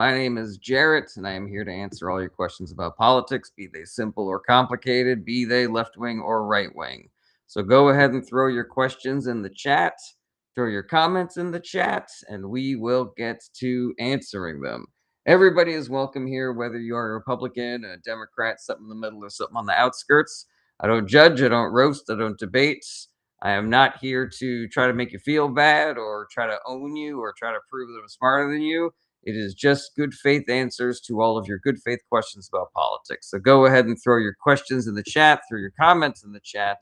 My name is Jarrett, and I am here to answer all your questions about politics, be they simple or complicated, be they left wing or right wing. So go ahead and throw your questions in the chat, throw your comments in the chat, and we will get to answering them. Everybody is welcome here, whether you are a Republican, a Democrat, something in the middle, or something on the outskirts. I don't judge, I don't roast, I don't debate. I am not here to try to make you feel bad or try to own you or try to prove that I'm smarter than you. It is just good faith answers to all of your good faith questions about politics. So go ahead and throw your questions in the chat, throw your comments in the chat,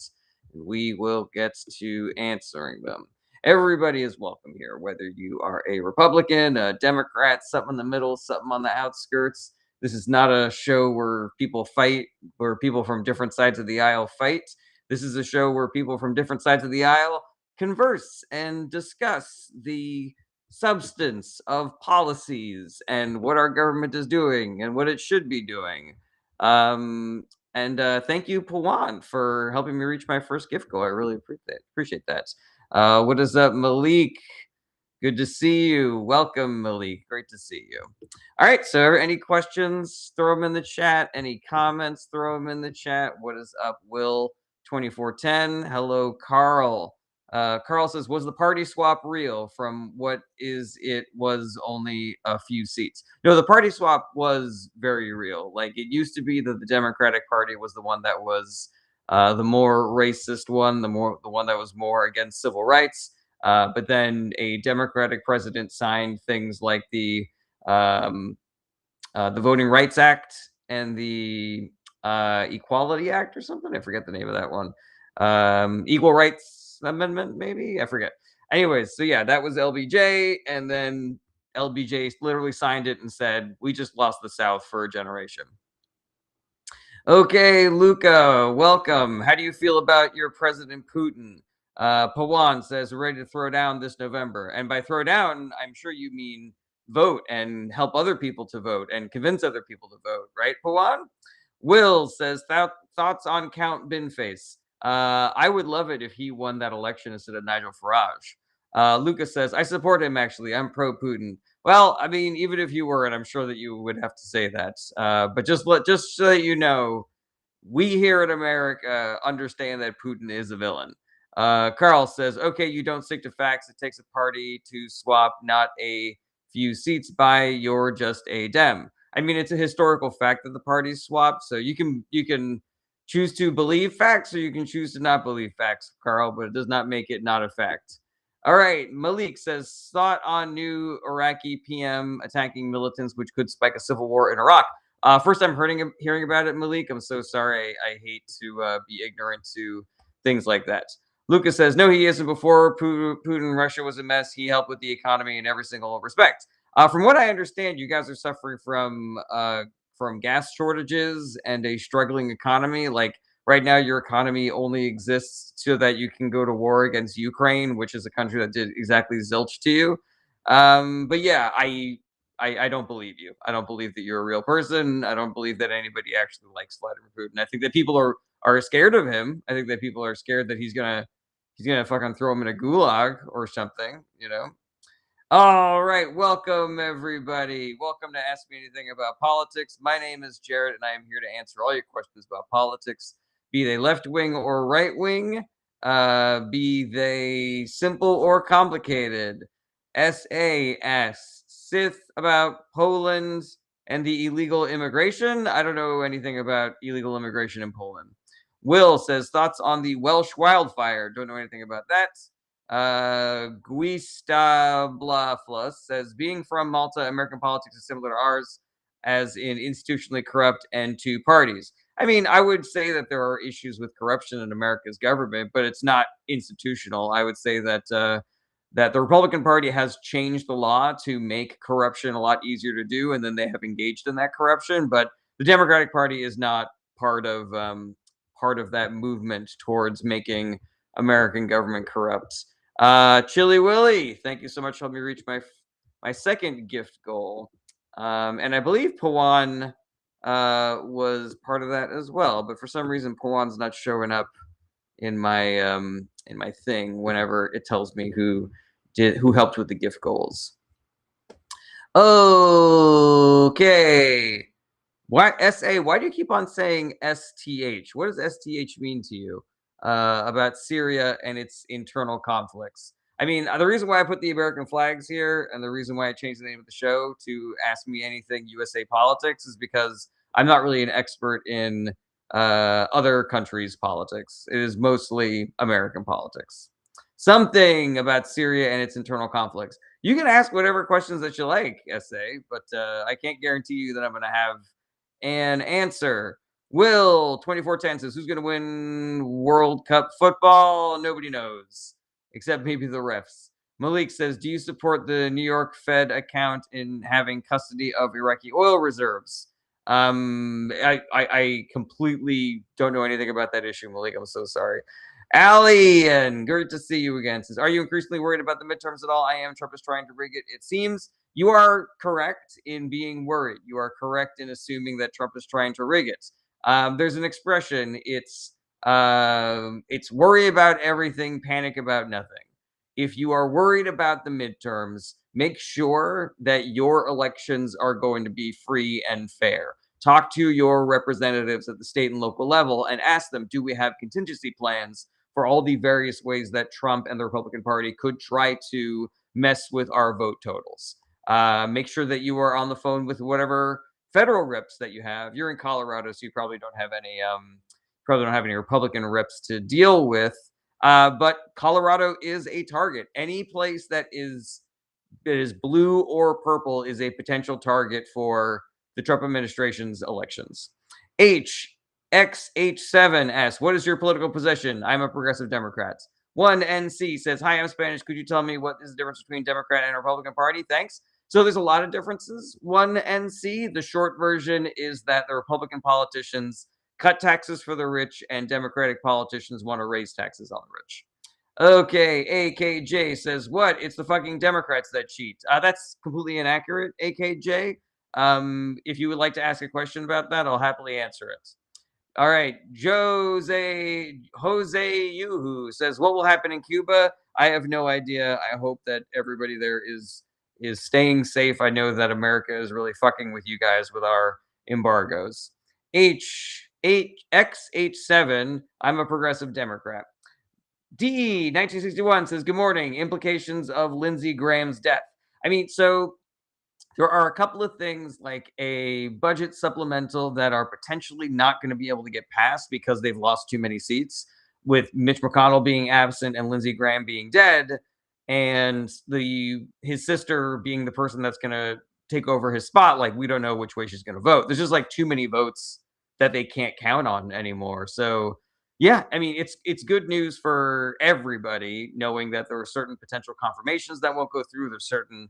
and we will get to answering them. Everybody is welcome here, whether you are a Republican, a Democrat, something in the middle, something on the outskirts. This is not a show where people fight, where people from different sides of the aisle fight. This is a show where people from different sides of the aisle converse and discuss the substance of policies and what our government is doing and what it should be doing. And thank you, Pawan, for helping me reach my first gift goal. I really appreciate that. What is up, Malik? Good to see you. Welcome, Malik. Great to see you. All right. So, any questions? Throw them in the chat. Any comments? Throw them in the chat. What is up, Will 2410? Hello, Carl. Carl says, "Was the party swap real? From what is it was only a few seats." No, the party swap was very real. Like it used to be that the Democratic Party was the one that was the more racist one, the one that was more against civil rights. But then a Democratic president signed things like um, the Voting Rights Act and the Equality Act or something. I forget the name of that one. Equal Rights Amendment, maybe? I forget. Anyways, so yeah, that was LBJ. And then LBJ literally signed it and said, "We just lost the South for a generation." Okay, Luca, welcome. How do you feel about your President Putin? Pawan says, "We're ready to throw down this November." And by throw down, I'm sure you mean vote and help other people to vote and convince other people to vote, right, Pawan? Will says, thoughts on Count Binface. I would love it if he won that election instead of Nigel Farage. Lucas says, "I support him, actually. I'm pro Putin." Well, I mean, even if you were, and I'm sure that you would have to say that, but just so that you know, we here in America understand that Putin is a villain. Carl says, "Okay, you don't stick to facts. It takes a party to swap, not a few seats by. You're just a Dem." I mean, it's a historical fact that the parties swapped, so you can choose to believe facts or you can choose to not believe facts, Carl, but it does not make it not a fact. All right, Malik says, "Thought on new Iraqi PM attacking militants, which could spike a civil war in Iraq." First time hearing about it, Malik. I'm so sorry. I hate to be ignorant to things like that. Lucas says, "No, he isn't. Before Putin, Russia was a mess. He helped with the economy in every single respect." From what I understand, you guys are suffering from gas shortages and a struggling economy. Like right now, your economy only exists so that you can go to war against Ukraine, which is a country that did exactly zilch to you. But yeah, I don't believe you. I don't believe that you're a real person. I don't believe that anybody actually likes Vladimir Putin. I think that people are scared of him. I think that people are scared that he's gonna fucking throw him in a gulag or something. You know. All right, welcome everybody. Welcome to Ask Me Anything About Politics. My name is Jared, and I am here to answer all your questions about politics, be they left wing or right wing, be they simple or complicated. SA asks Sith about Poland and the illegal immigration. I don't know anything about illegal immigration in Poland. Will says thoughts on the Welsh wildfire. Don't know anything about that. Guista Blafla says, "Being from Malta, American politics is similar to ours, as in institutionally corrupt and two parties." I mean, I would say that there are issues with corruption in America's government, but it's not institutional. I would say that the Republican Party has changed the law to make corruption a lot easier to do, and then they have engaged in that corruption. But the Democratic Party is not part of that movement towards making American government corrupt. Chili Willy, thank you so much for helping me reach my second gift goal. And I believe Pawan was part of that as well, but for some reason Pawan's not showing up in my thing whenever it tells me who helped with the gift goals. Okay. Why SA? Why do you keep on saying STH? What does STH mean to you about Syria and its internal conflicts? I mean, the reason why I put the American flags here and the reason why I changed the name of the show to Ask Me Anything USA Politics is because I'm not really an expert in other countries' politics. It is mostly American politics. Something about Syria and its internal conflicts. You can ask whatever questions that you like, SA, but I can't guarantee you that I'm going to have an answer. Will 2410 says, who's going to win World Cup football? Nobody knows, except maybe the refs. Malik says, do you support the New York Fed account in having custody of Iraqi oil reserves? I completely don't know anything about that issue, Malik. I'm so sorry. Allie, and great to see you again. Says, are you increasingly worried about the midterms at all? I am. Trump is trying to rig it. It seems you are correct in being worried. You are correct in assuming that Trump is trying to rig it. There's an expression. It's worry about everything, panic about nothing. If you are worried about the midterms, make sure that your elections are going to be free and fair. Talk to your representatives at the state and local level and ask them, do we have contingency plans for all the various ways that Trump and the Republican Party could try to mess with our vote totals? Make sure that you are on the phone with whatever federal reps that you have. You're in Colorado, so you probably don't have any Republican reps to deal with. But Colorado is a target. Any place that is blue or purple is a potential target for the Trump administration's elections. HXH7 asks, what is your political position? I'm a progressive Democrat. 1NC says, hi, I'm Spanish. Could you tell me what is the difference between Democrat and Republican Party? Thanks. So there's a lot of differences. 1NC, the short version is that the Republican politicians cut taxes for the rich and Democratic politicians want to raise taxes on the rich. Okay, AKJ says, what? It's the fucking Democrats that cheat. That's completely inaccurate, AKJ. If you would like to ask a question about that, I'll happily answer it. All right, Jose Yuhu says, what will happen in Cuba? I have no idea. I hope that everybody there is staying safe. I know that America is really fucking with you guys with our embargoes. XH7, I'm a progressive Democrat. D 1961 says, good morning. Implications of Lindsey Graham's death. I mean, so there are a couple of things like a budget supplemental that are potentially not going to be able to get passed because they've lost too many seats, with Mitch McConnell being absent and Lindsey Graham being dead, and his sister being the person that's going to take over his spot. Like, we don't know which way she's going to vote. There's just like too many votes that they can't count on anymore. So yeah, I mean, it's good news for everybody knowing that there are certain potential confirmations that won't go through. There's certain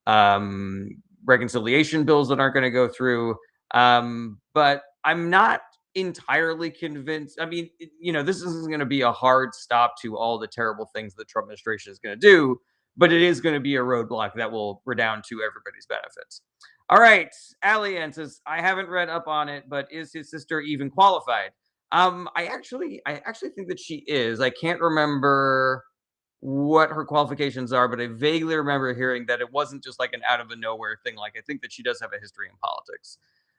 um, reconciliation bills that aren't going to go through. But I'm not entirely convinced. I mean, this isn't going to be a hard stop to all the terrible things the Trump administration is going to do, but it is going to be a roadblock that will redound to everybody's benefits. All right, Allian says, I haven't read up on it, but is his sister even qualified? I actually think that she is. I can't remember what her qualifications are, but I vaguely remember hearing that it wasn't just like an out of the nowhere thing. Like, I think that she does have a history in politics.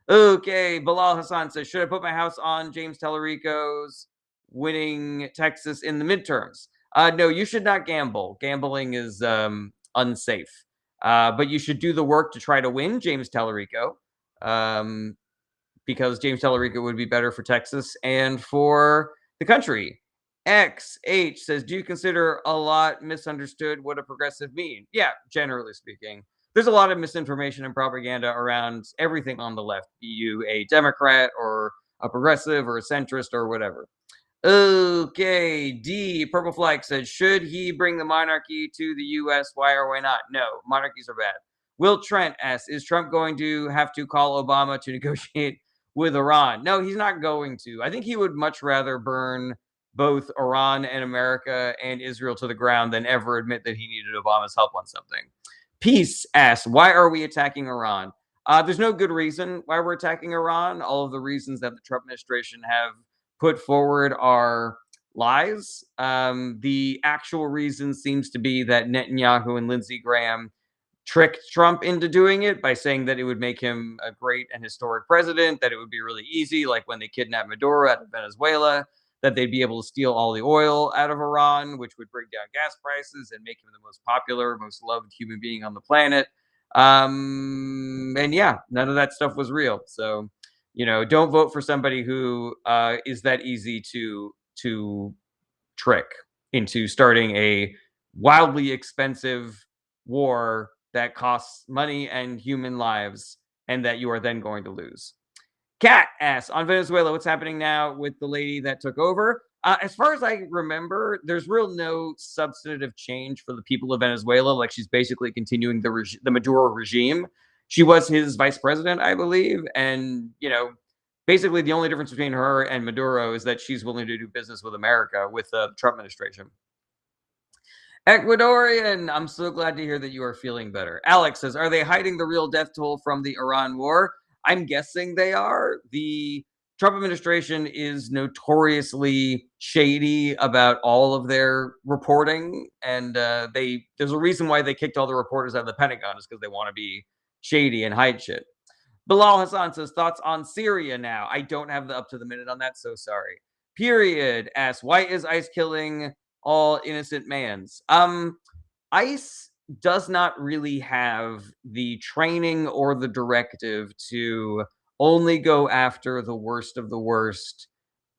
Okay, Bilal Hassan says, should I put my house on James Tallarico's winning Texas in the midterms? No, you should not gamble. Gambling is unsafe. But you should do the work to try to win James Tallarico, because James Tallarico would be better for Texas and for the country. XH says, do you consider a lot misunderstood what a progressive mean? Yeah, generally speaking. There's a lot of misinformation and propaganda around everything on the left, be you a Democrat or a progressive or a centrist or whatever. Okay, D Purple Flag says, should he bring the monarchy to the US? Why or why not? No, monarchies are bad. Will Trent asks, is Trump going to have to call Obama to negotiate with Iran? No, he's not going to. I think he would much rather burn both Iran and America and Israel to the ground than ever admit that he needed Obama's help on something. Peace asks, why are we attacking Iran? There's no good reason why we're attacking Iran. All of the reasons that the Trump administration have put forward are lies. The actual reason seems to be that Netanyahu and Lindsey Graham tricked Trump into doing it by saying that it would make him a great and historic president, that it would be really easy, like when they kidnapped Maduro out of Venezuela, that they'd be able to steal all the oil out of Iran, which would bring down gas prices and make him the most popular, most loved human being on the planet. And yeah, none of that stuff was real. So, don't vote for somebody who is that easy to trick into starting a wildly expensive war that costs money and human lives and that you are then going to lose. Cat asks on Venezuela, what's happening now with the lady that took over? As far as I remember, there's real no substantive change for the people of Venezuela. Like she's basically continuing the Maduro regime. She was his vice president, I believe, and basically the only difference between her and Maduro is that she's willing to do business with America with the Trump administration. Ecuadorian, I'm so glad to hear that you are feeling better. Alex says, are they hiding the real death toll from the Iran war? I'm guessing they are. The Trump administration is notoriously shady about all of their reporting, and there's a reason why they kicked all the reporters out of the Pentagon is because they want to be shady and hide shit. Bilal Hassan says, thoughts on Syria now? I don't have the up to the minute on that, so sorry. Period asks, why is ICE killing all innocent mans? ICE does not really have the training or the directive to only go after the worst of the worst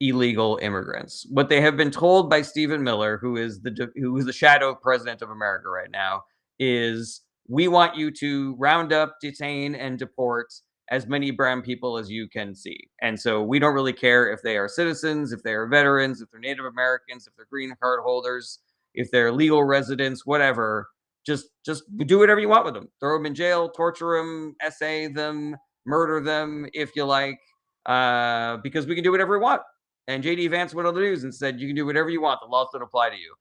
illegal immigrants. What they have been told by Stephen Miller, who is the shadow president of America right now, is we want you to round up, detain, and deport as many brown people as you can see. And so we don't really care if they are citizens, if they are veterans, if they're Native Americans, if they're green card holders, if they're legal residents, whatever. Just do whatever you want with them. Throw them in jail, torture them, essay them, murder them if you like, because we can do whatever we want. And JD Vance went on the news and said, you can do whatever you want. The laws don't apply to you.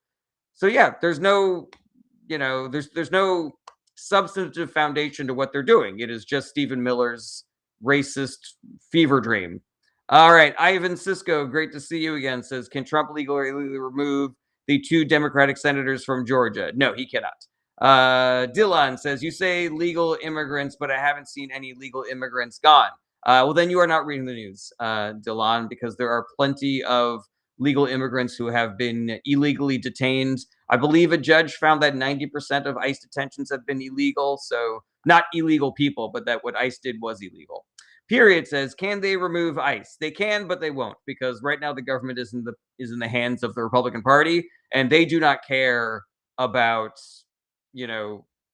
So yeah, there's no, there's no substantive foundation to what they're doing. It is just Stephen Miller's racist fever dream. All right, Ivan Cisco, great to see you again, says, can Trump legally remove the 2 Democratic senators from Georgia? No, he cannot. Dylan says, you say legal immigrants, but I haven't seen any legal immigrants gone. Well, then you are not reading the news, Dylan, because there are plenty of legal immigrants who have been illegally detained. I believe a judge found that 90% of ICE detentions have been illegal. So not illegal people, but that what ICE did was illegal. Period says, can they remove ICE? They can, but they won't, because right now the government is in the hands of the Republican Party, and they do not care about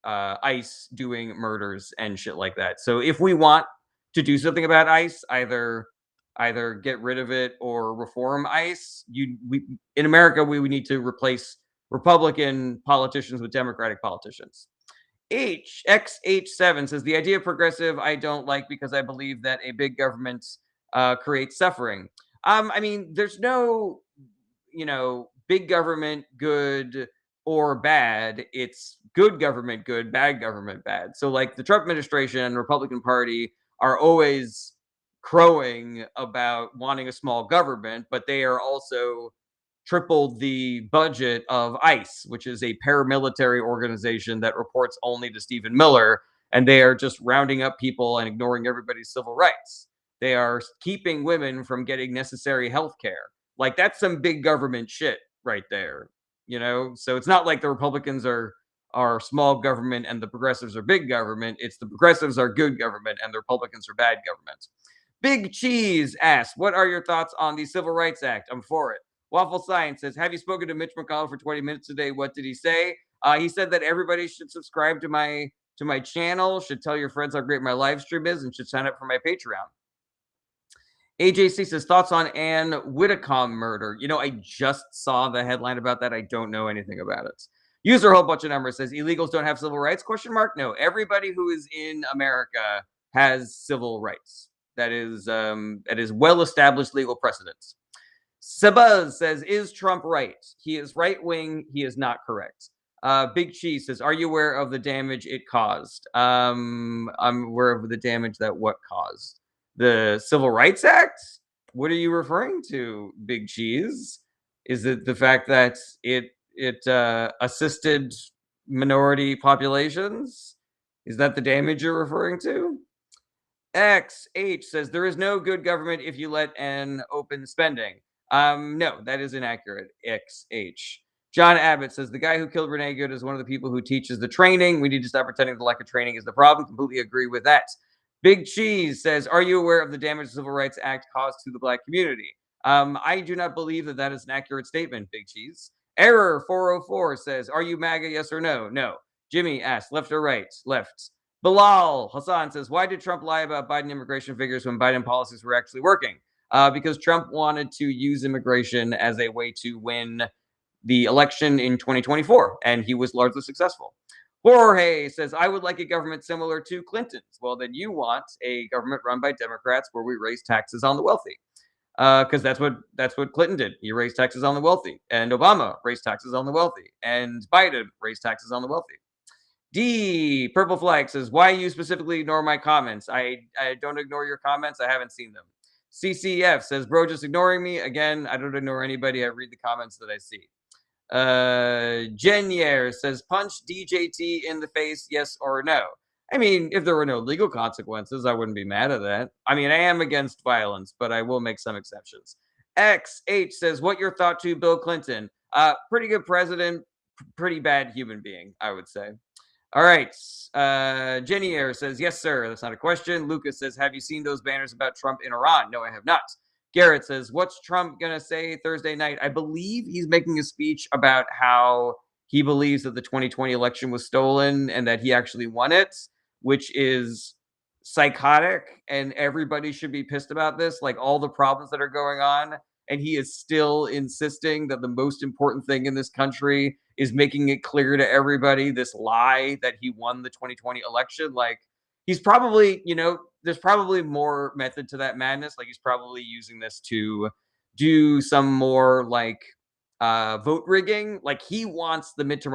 ICE doing murders and shit like that. So if we want to do something about ICE, either get rid of it or reform ICE, in America we would need to replace Republican politicians with Democratic politicians. XH7 says, the idea of progressive I don't like because I believe that a big government creates suffering. I mean, there's no, big government good or bad. It's good government good, bad government bad. So like the Trump administration and Republican Party are always crowing about wanting a small government, but they are also tripled the budget of ICE, which is a paramilitary organization that reports only to Stephen Miller, and they are just rounding up people and ignoring everybody's civil rights. They are keeping women from getting necessary health care. Like that's some big government shit right there, So it's not like the Republicans are small government and the progressives are big government. It's the progressives are good government and the Republicans are bad government. Big Cheese asks, what are your thoughts on the Civil Rights Act? I'm for it. Waffle Science says, have you spoken to Mitch McConnell for 20 minutes today? What did he say? He said that everybody should subscribe to my channel, should tell your friends how great my live stream is, and should sign up for my Patreon. AJC says, thoughts on Ann Widdecombe murder? I just saw the headline about that. I don't know anything about it. User a whole bunch of numbers says, illegals don't have civil rights? ? No, everybody who is in America has civil rights. That is well-established legal precedence. Sabuz says, is Trump right? He is right-wing. He is not correct. Big Cheese says, are you aware of the damage it caused? I'm aware of the damage that what caused? The Civil Rights Act? What are you referring to, Big Cheese? Is it the fact that it assisted minority populations? Is that the damage you're referring to? XH says there is no good government if you let an open spending. No, that is inaccurate. XH. John Abbott says the guy who killed Renee Good is one of the people who teaches the training. We need to stop pretending the lack of training is the problem. Completely agree with that. Big Cheese says, "Are you aware of the damage the Civil Rights Act caused to the Black community?" I do not believe that that is an accurate statement. Big Cheese. Error 404 says, "Are you MAGA? Yes or no?" No. Jimmy asks, "Left or right?" Left. Bilal Hassan says, "Why did Trump lie about Biden immigration figures when Biden policies were actually working?" Because Trump wanted to use immigration as a way to win the election in 2024, and he was largely successful. Jorge says, "I would like a government similar to Clinton's." Well, then you want a government run by Democrats where we raise taxes on the wealthy, because that's what Clinton did. He raised taxes on the wealthy, and Obama raised taxes on the wealthy, and Biden raised taxes on the wealthy. D Purple Flag says, "Why you specifically ignore my comments?" I don't ignore your comments. I haven't seen them. CCF says, "Bro, just ignoring me again." I don't ignore anybody. I read the comments that I see. Jenier says, "Punch DJT in the face, yes or no?" I mean, if there were no legal consequences, I wouldn't be mad at that. I mean, I am against violence, but I will make some exceptions. XH says, "What your thought to Bill Clinton?" Pretty good president, pretty bad human being, I would say. All right. Jenny Air says, "Yes, sir." That's not a question. Lucas says, "Have you seen those banners about Trump in Iran?" No, I have not. Garrett says, "What's Trump going to say Thursday night?" I believe he's making a speech about how he believes that the 2020 election was stolen and that he actually won it, which is psychotic. And everybody should be pissed about this, like all the problems that are going on. And he is still insisting that the most important thing in this country is making it clear to everybody this lie that he won the 2020 election. Like, he's probably, there's probably more method to that madness. Like, he's probably using this to do some more like vote rigging. Like, he wants to cheat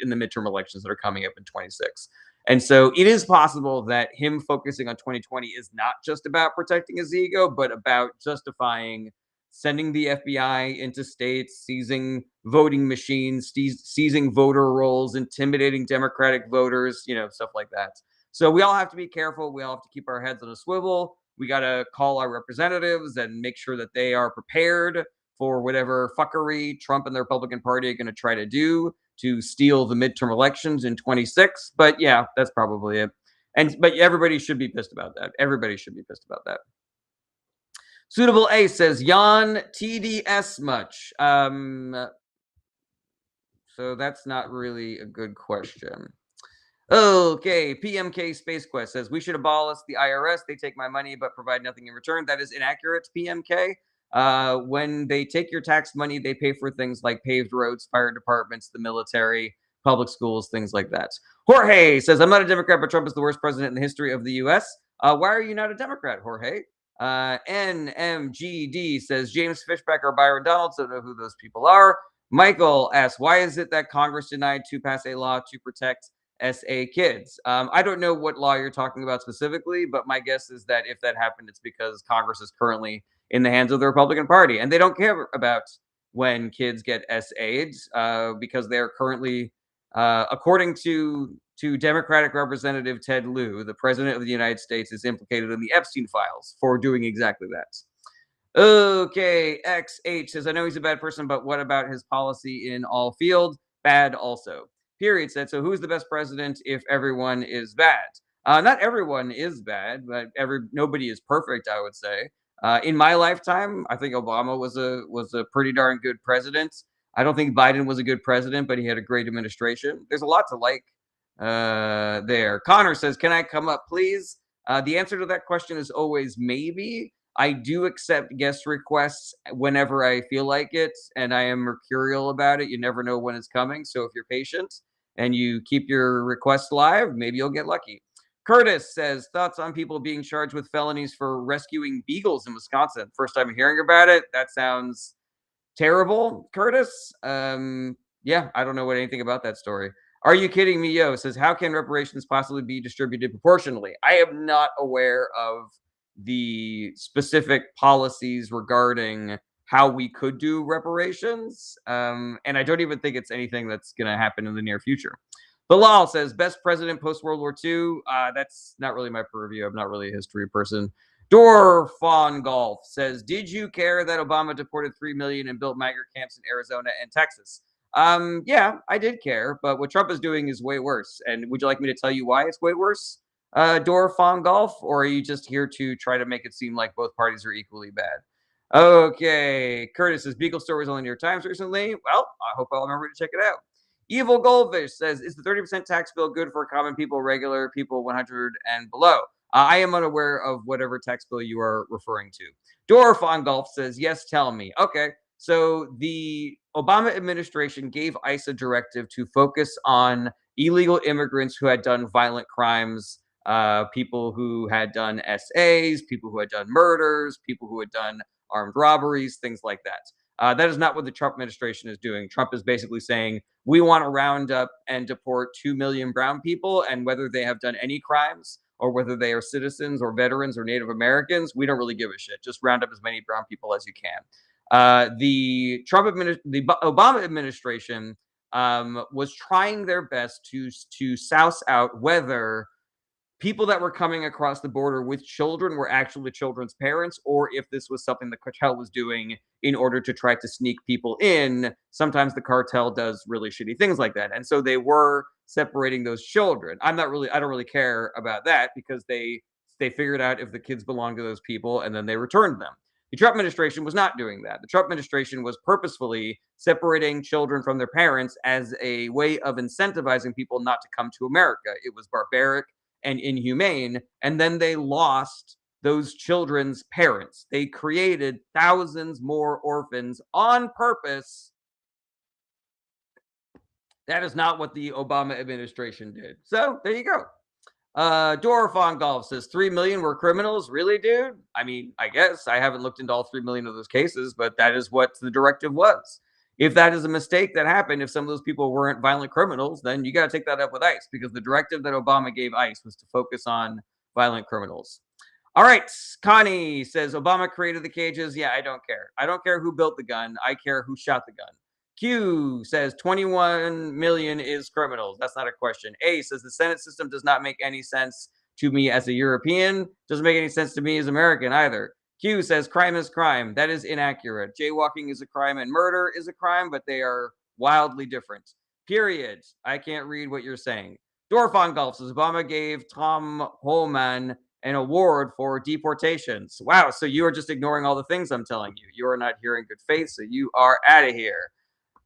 in the midterm elections that are coming up in 26. And so it is possible that him focusing on 2020 is not just about protecting his ego, but about justifying sending the FBI into states, seizing voting machines, seizing voter rolls, intimidating Democratic voters, stuff like that. So we all have to be careful. We all have to keep our heads on a swivel. We got to call our representatives and make sure that they are prepared for whatever fuckery Trump and the Republican Party are going to try to do to steal the midterm elections in 26. But yeah, that's probably it. But everybody should be pissed about that. Everybody should be pissed about that. Suitable A says, "Jan TDS much?" So that's not really a good question. Okay, PMK Space Quest says, "We should abolish the IRS. They take my money but provide nothing in return." That is inaccurate, PMK. When they take your tax money, they pay for things like paved roads, fire departments, the military, public schools, things like that. Jorge says, "I'm not a Democrat, but Trump is the worst president in the history of the U.S." Why are you not a Democrat, Jorge? NMGD says, "James Fishback or Byron Donalds." Don't know who those people are. Michael asks, "Why is it that Congress denied to pass a law to protect SA kids?" I don't know what law you're talking about specifically, but my guess is that if that happened, it's because Congress is currently in the hands of the Republican Party, and they don't care about when kids get SA'd because they are currently, according to Democratic Representative Ted Lieu, the President of the United States is implicated in the Epstein files for doing exactly that. Okay, XH says, "I know he's a bad person, but what about his policy in all field? Bad also." Period said, "So who's the best president if everyone is bad?" Not everyone is bad, but nobody is perfect, I would say. In my lifetime, I think Obama was a pretty darn good president. I don't think Biden was a good president, but he had a great administration. There's a lot to like there. Connor says, "Can I come up, please?" The answer to that question is always maybe. I do accept guest requests whenever I feel like it, and I am mercurial about it. You never know when it's coming. So if you're patient and you keep your request live, maybe you'll get lucky. Curtis says, "Thoughts on people being charged with felonies for rescuing beagles in Wisconsin?" First time hearing about it. That sounds terrible, Curtis. Yeah, I don't know anything about that story. Are you kidding me, Yo? Says, "How can reparations possibly be distributed proportionally?" I am not aware of the specific policies regarding how we could do reparations. And I don't even think it's anything that's going to happen in the near future. Bilal says, best president post World War II. That's not really my purview. I'm not really a history person. Dorfon Golf says, did you care that Obama deported 3 million and built migrant camps in Arizona and Texas? Yeah, I did care, but what Trump is doing is way worse. And would you like me to tell you why it's way worse? Dorfon Golf, or are you just here to try to make it seem like both parties are equally bad? Okay, Curtis says Beagle story was on the New York Times recently. Well, I hope I'll remember to check it out. Evil Goldfish says, is the 30% tax bill good for common people, regular people, 100 and below? I am unaware of whatever tax bill you are referring to. Dorfon Golf says, yes, tell me. Okay, so the Obama administration gave ICE a directive to focus on illegal immigrants who had done violent crimes, people who had done SAs, people who had done murders, people who had done armed robberies, things like that. That is not what the Trump administration is doing. Trump is basically saying, we want to round up and deport 2 million brown people, and whether they have done any crimes or whether they are citizens or veterans or Native Americans, we don't really give a shit. Just round up as many brown people as you can. The Obama administration was trying their best to souse out whether people that were coming across the border with children were actually the children's parents, or if this was something the cartel was doing in order to try to sneak people in. Sometimes the cartel does really shitty things like that. And so they were separating those children. I don't really care about that because they figured out if the kids belong to those people and then they returned them. The Trump administration was not doing that. The Trump administration was purposefully separating children from their parents as a way of incentivizing people not to come to America. It was barbaric and inhumane. And then they lost those children's parents. They created thousands more orphans on purpose. That is not what the Obama administration did. So there you go. Dorfon Golf says 3 million were criminals. Really, dude? I mean, I guess I haven't looked into all 3 million of those cases, but that is what the directive was. If that is a mistake that happened, if some of those people weren't violent criminals, then you got to take that up with ICE because the directive that Obama gave ICE was to focus on violent criminals. All right. Connie says Obama created the cages. Yeah, I don't care. I don't care who built the gun. I care who shot the gun. Q says 21 million is criminals. That's not a question. A says the Senate system does not make any sense to me as a European. Doesn't make any sense to me as American either. Q says crime is crime. That is inaccurate. Jaywalking is a crime and murder is a crime, but they are wildly different. Period. I can't read what you're saying. Dorfon Golf says Obama gave Tom Homan an award for deportations. Wow. So you are just ignoring all the things I'm telling you. You are not hearing good faith. So you are out of here.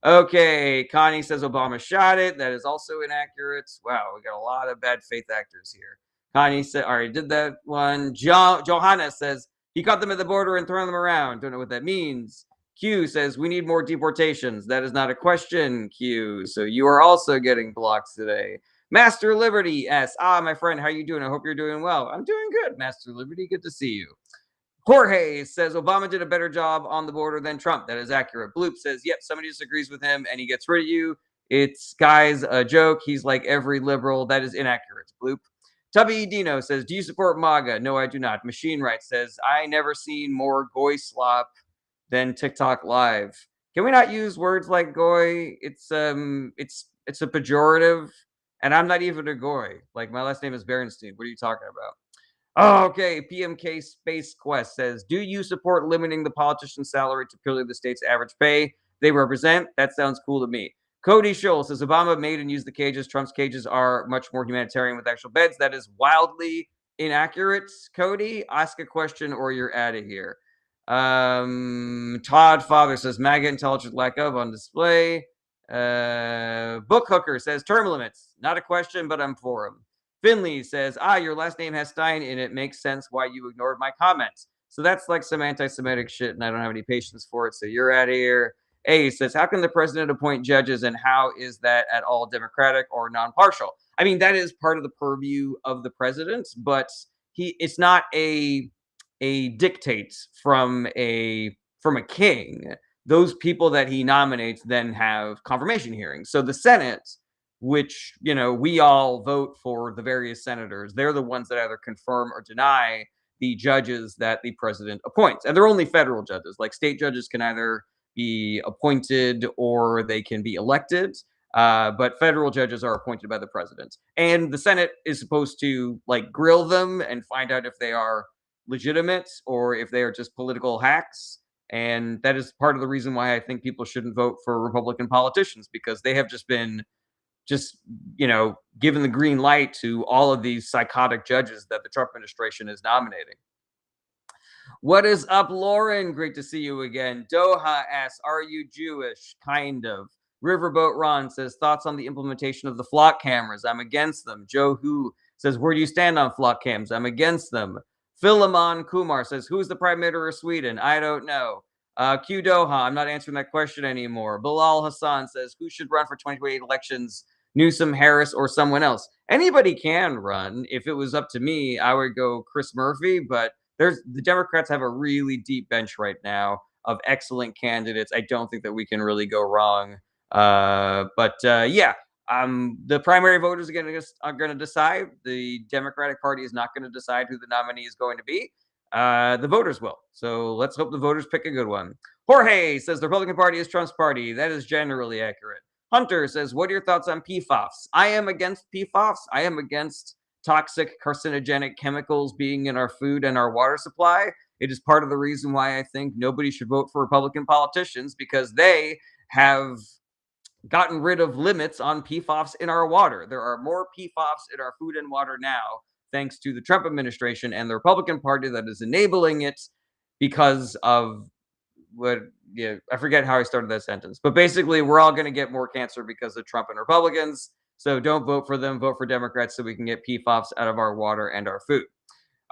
Okay, Connie says Obama shot it. That is also inaccurate. Wow, we got a lot of bad faith actors here. Connie said, already did that one. Johanna says he caught them at the border and thrown them around. Don't know what that means. Q says we need more deportations. That is not a question, Q. So you are also getting blocked today. Master Liberty asks, my friend, how you doing? I hope you're doing well. I'm doing good, Master Liberty. Good to see you. Jorge says Obama did a better job on the border than Trump. That is accurate. Bloop says, yep, somebody disagrees with him and he gets rid of you. It's guy's a joke. He's like every liberal. That is inaccurate. Bloop. Tubby Dino says, do you support MAGA? No, I do not. Machine Right says, I never seen more goy slop than TikTok Live. Can we not use words like goy? It's a pejorative, and I'm not even a goy. Like my last name is Berenstein. What are you talking about? Oh, okay. PMK Space Quest says, do you support limiting the politician's salary to purely the state's average pay they represent? That sounds cool to me. Cody Scholl says, Obama made and used the cages. Trump's cages are much more humanitarian with actual beds. That is wildly inaccurate, Cody. Ask a question or you're out of here. Todd Father says, MAGA intelligent lack of on display. Book Hooker says, term limits. Not a question, but I'm for them. Finley says, your last name has Stein in it. Makes sense why you ignored my comments. So that's like some anti-Semitic shit, and I don't have any patience for it. So you're out of here. A says, how can the president appoint judges, and how is that at all democratic or non-partial? I mean, that is part of the purview of the president, but it's not a dictate from a king. Those people that he nominates then have confirmation hearings. So the Senate, which, we all vote for the various senators, they're the ones that either confirm or deny the judges that the president appoints. And they're only federal judges. Like state judges can either be appointed or they can be elected. But federal judges are appointed by the president, and the Senate is supposed to like grill them and find out if they are legitimate or if they are just political hacks. And that is part of the reason why I think people shouldn't vote for Republican politicians, because they have just been just given the green light to all of these psychotic judges that the Trump administration is nominating. What is up, Lauren? Great to see you again. Doha asks, are you Jewish? Kind of. Riverboat Ron says, thoughts on the implementation of the flock cameras? I'm against them. Joe Who says, where do you stand on flock cams? I'm against them. Philemon Kumar says, who's the prime minister of Sweden? I don't know. Q Doha, I'm not answering that question anymore. Bilal Hassan says, who should run for 2028 elections? Newsom, Harris, or someone else? Anybody can run. If it was up to me, I would go Chris Murphy, but the Democrats have a really deep bench right now of excellent candidates. I don't think that we can really go wrong. Yeah, the primary voters are going to decide. The Democratic Party is not going to decide who the nominee is going to be. The voters will. So let's hope the voters pick a good one. Jorge says the Republican Party is Trump's party. That is generally accurate. Hunter says, what are your thoughts on PFAS? I am against PFAS. I am against toxic carcinogenic chemicals being in our food and our water supply. It is part of the reason why I think nobody should vote for Republican politicians, because they have gotten rid of limits on PFAS in our water. There are more PFAS in our food and water now, thanks to the Trump administration and the Republican Party that is enabling it because of I forget how I started that sentence, but basically we're all going to get more cancer because of Trump and Republicans. So don't vote for them, vote for Democrats so we can get PFAS out of our water and our food.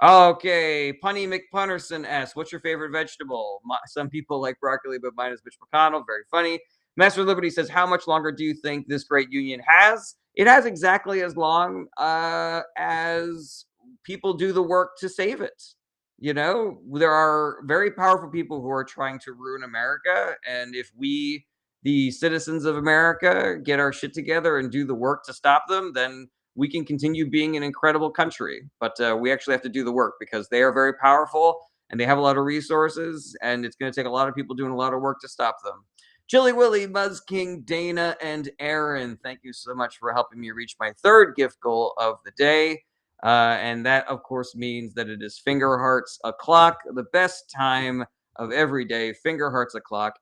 Okay, Punny McPunnerson asks, what's your favorite vegetable? Some people like broccoli, but mine is Mitch McConnell. Very funny. Master Liberty says, how much longer do you think this great union has? It has exactly as long as people do the work to save it. There are very powerful people who are trying to ruin America. And if we, the citizens of America, get our shit together and do the work to stop them, then we can continue being an incredible country. But we actually have to do the work because they are very powerful and they have a lot of resources. And it's going to take a lot of people doing a lot of work to stop them. Chili Willy, Muzz King, Dana, and Aaron, thank you so much for helping me reach my third gift goal of the day. And that, of course, means that it is Finger Hearts o'clock, the best time of every day. Finger Hearts o'clock.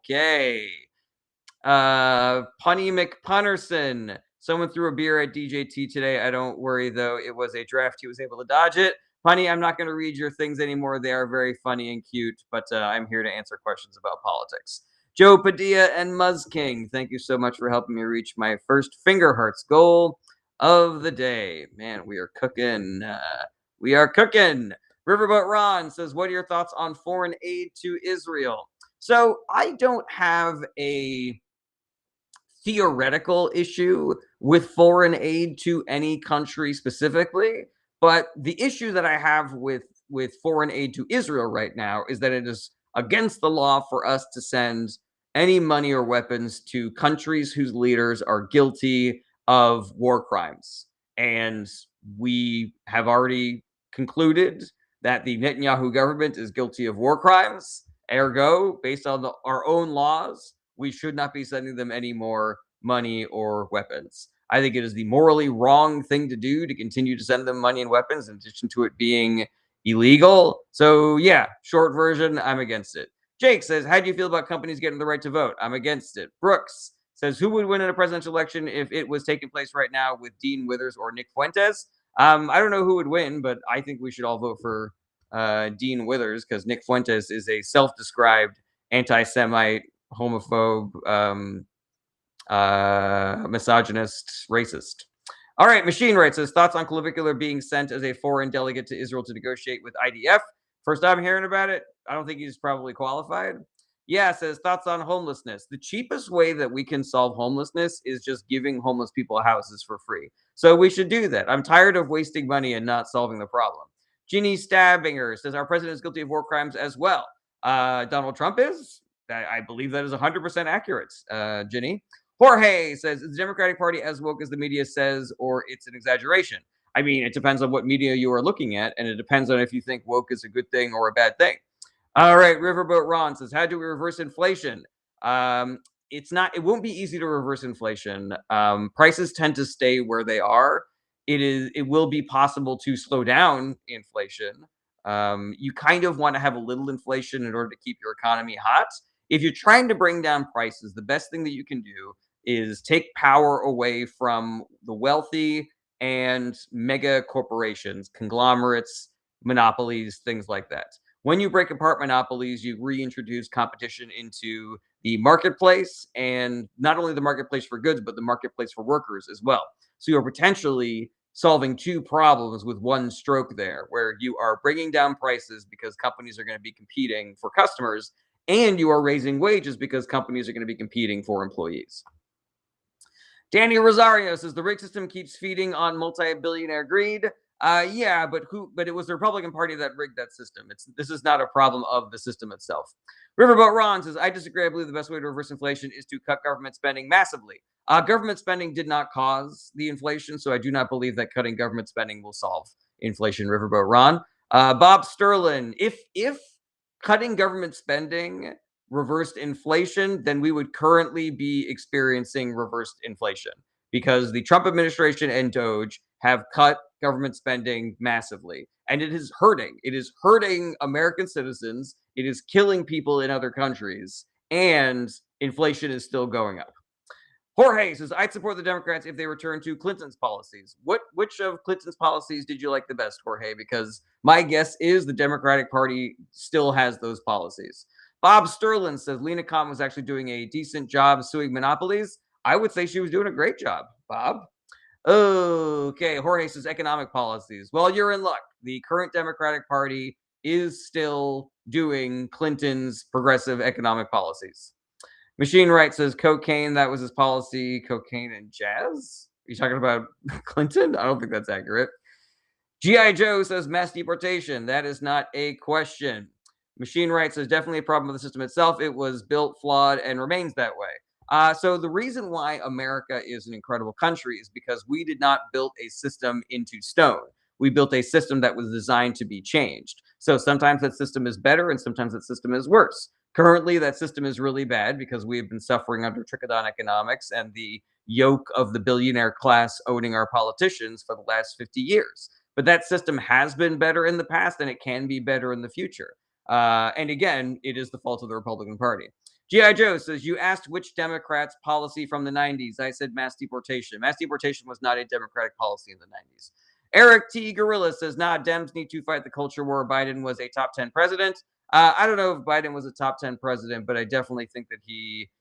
Okay. Punny McPunnerson. Someone threw a beer at DJT today. I don't worry, though. It was a draft. He was able to dodge it. Punny, I'm not going to read your things anymore. They are very funny and cute, but I'm here to answer questions about politics. Joe Padilla and Muzz King, thank you so much for helping me reach my first Finger Hearts goal of the day. Man, we are cooking. We are cooking. Riverboat Ron says, what are your thoughts on foreign aid to Israel? So I don't have a theoretical issue with foreign aid to any country specifically, but the issue that I have with foreign aid to Israel right now is that it is against the law for us to send any money or weapons to countries whose leaders are guilty of war crimes. And we have already concluded that the Netanyahu government is guilty of war crimes. Ergo, based on our own laws, we should not be sending them any more money or weapons. I think it is the morally wrong thing to do to continue to send them money and weapons, in addition to it being illegal. So yeah, short version, I'm against it. Jake says, how do you feel about companies getting the right to vote? I'm against it. Brooks says, who would win in a presidential election if it was taking place right now with Dean Withers or Nick Fuentes? I don't know who would win, but I think we should all vote for Dean Withers, because Nick Fuentes is a self-described anti-Semite, homophobe, misogynist, racist. All right, Machine Right says, thoughts on Clavicular being sent as a foreign delegate to Israel to negotiate with IDF? First time hearing about it. I don't think he's probably qualified. Yeah, says, thoughts on homelessness. The cheapest way that we can solve homelessness is just giving homeless people houses for free. So we should do that. I'm tired of wasting money and not solving the problem. Ginny Stabinger says, our president is guilty of war crimes as well. Donald Trump is? I believe that is 100% accurate, Ginny. Jorge says, is the Democratic Party as woke as the media says, or it's an exaggeration? I mean, it depends on what media you are looking at, and it depends on if you think woke is a good thing or a bad thing. All right, Riverboat Ron says, how do we reverse inflation? it won't be easy to reverse inflation. Prices tend to stay where they are. It will be possible to slow down inflation. You kind of want to have a little inflation in order to keep your economy hot. If you're trying to bring down prices, the best thing that you can do is take power away from the wealthy and mega corporations, conglomerates, monopolies, things like that. When you break apart monopolies, you reintroduce competition into the marketplace, and not only the marketplace for goods, but the marketplace for workers as well. So you're potentially solving two problems with one stroke there, where you are bringing down prices because companies are going to be competing for customers, and you are raising wages because companies are going to be competing for employees. Danny Rosario says the rig system keeps feeding on multi-billionaire greed. Yeah, but But it was the Republican Party that rigged that system. This is not a problem of the system itself. Riverboat Ron says I disagree. I believe the best way to reverse inflation is to cut government spending massively. Government spending did not cause the inflation, so I do not believe that cutting government spending will solve inflation. Riverboat Ron. Bob Sterling, if cutting government spending reversed inflation, then we would currently be experiencing reversed inflation because the Trump administration and Doge have cut government spending massively. And it is hurting. It is hurting American citizens. It is killing people in other countries. And inflation is still going up. Jorge says, I'd support the Democrats if they return to Clinton's policies. Which of Clinton's policies did you like the best, Jorge? Because my guess is the Democratic Party still has those policies. Bob Sterling says Lena Khan was actually doing a decent job suing monopolies. I would say she was doing a great job, Bob. Okay, Jorge says economic policies. Well, you're in luck. The current Democratic Party is still doing Clinton's progressive economic policies. Machine Right says cocaine, that was his policy. Cocaine and jazz? Are you talking about Clinton? I don't think that's accurate. G.I. Joe says mass deportation. That is not a question. Machine Right says definitely a problem with the system itself. It was built, flawed, and remains that way. So the reason why America is an incredible country is because we did not build a system into stone. We built a system that was designed to be changed. So sometimes that system is better and sometimes that system is worse. Currently, that system is really bad because we have been suffering under trickle-down economics and the yoke of the billionaire class owning our politicians for the last 50 years. But that system has been better in the past and it can be better in the future. And again, it is the fault of the Republican Party. G.I. Joe says, you asked which Democrats' policy from the 90s. I said mass deportation. Mass deportation was not a Democratic policy in the 90s. Eric T. Gorilla says, nah, Dems need to fight the culture war. Biden was a top 10 president. I don't know if Biden was a top 10 president, but I definitely think that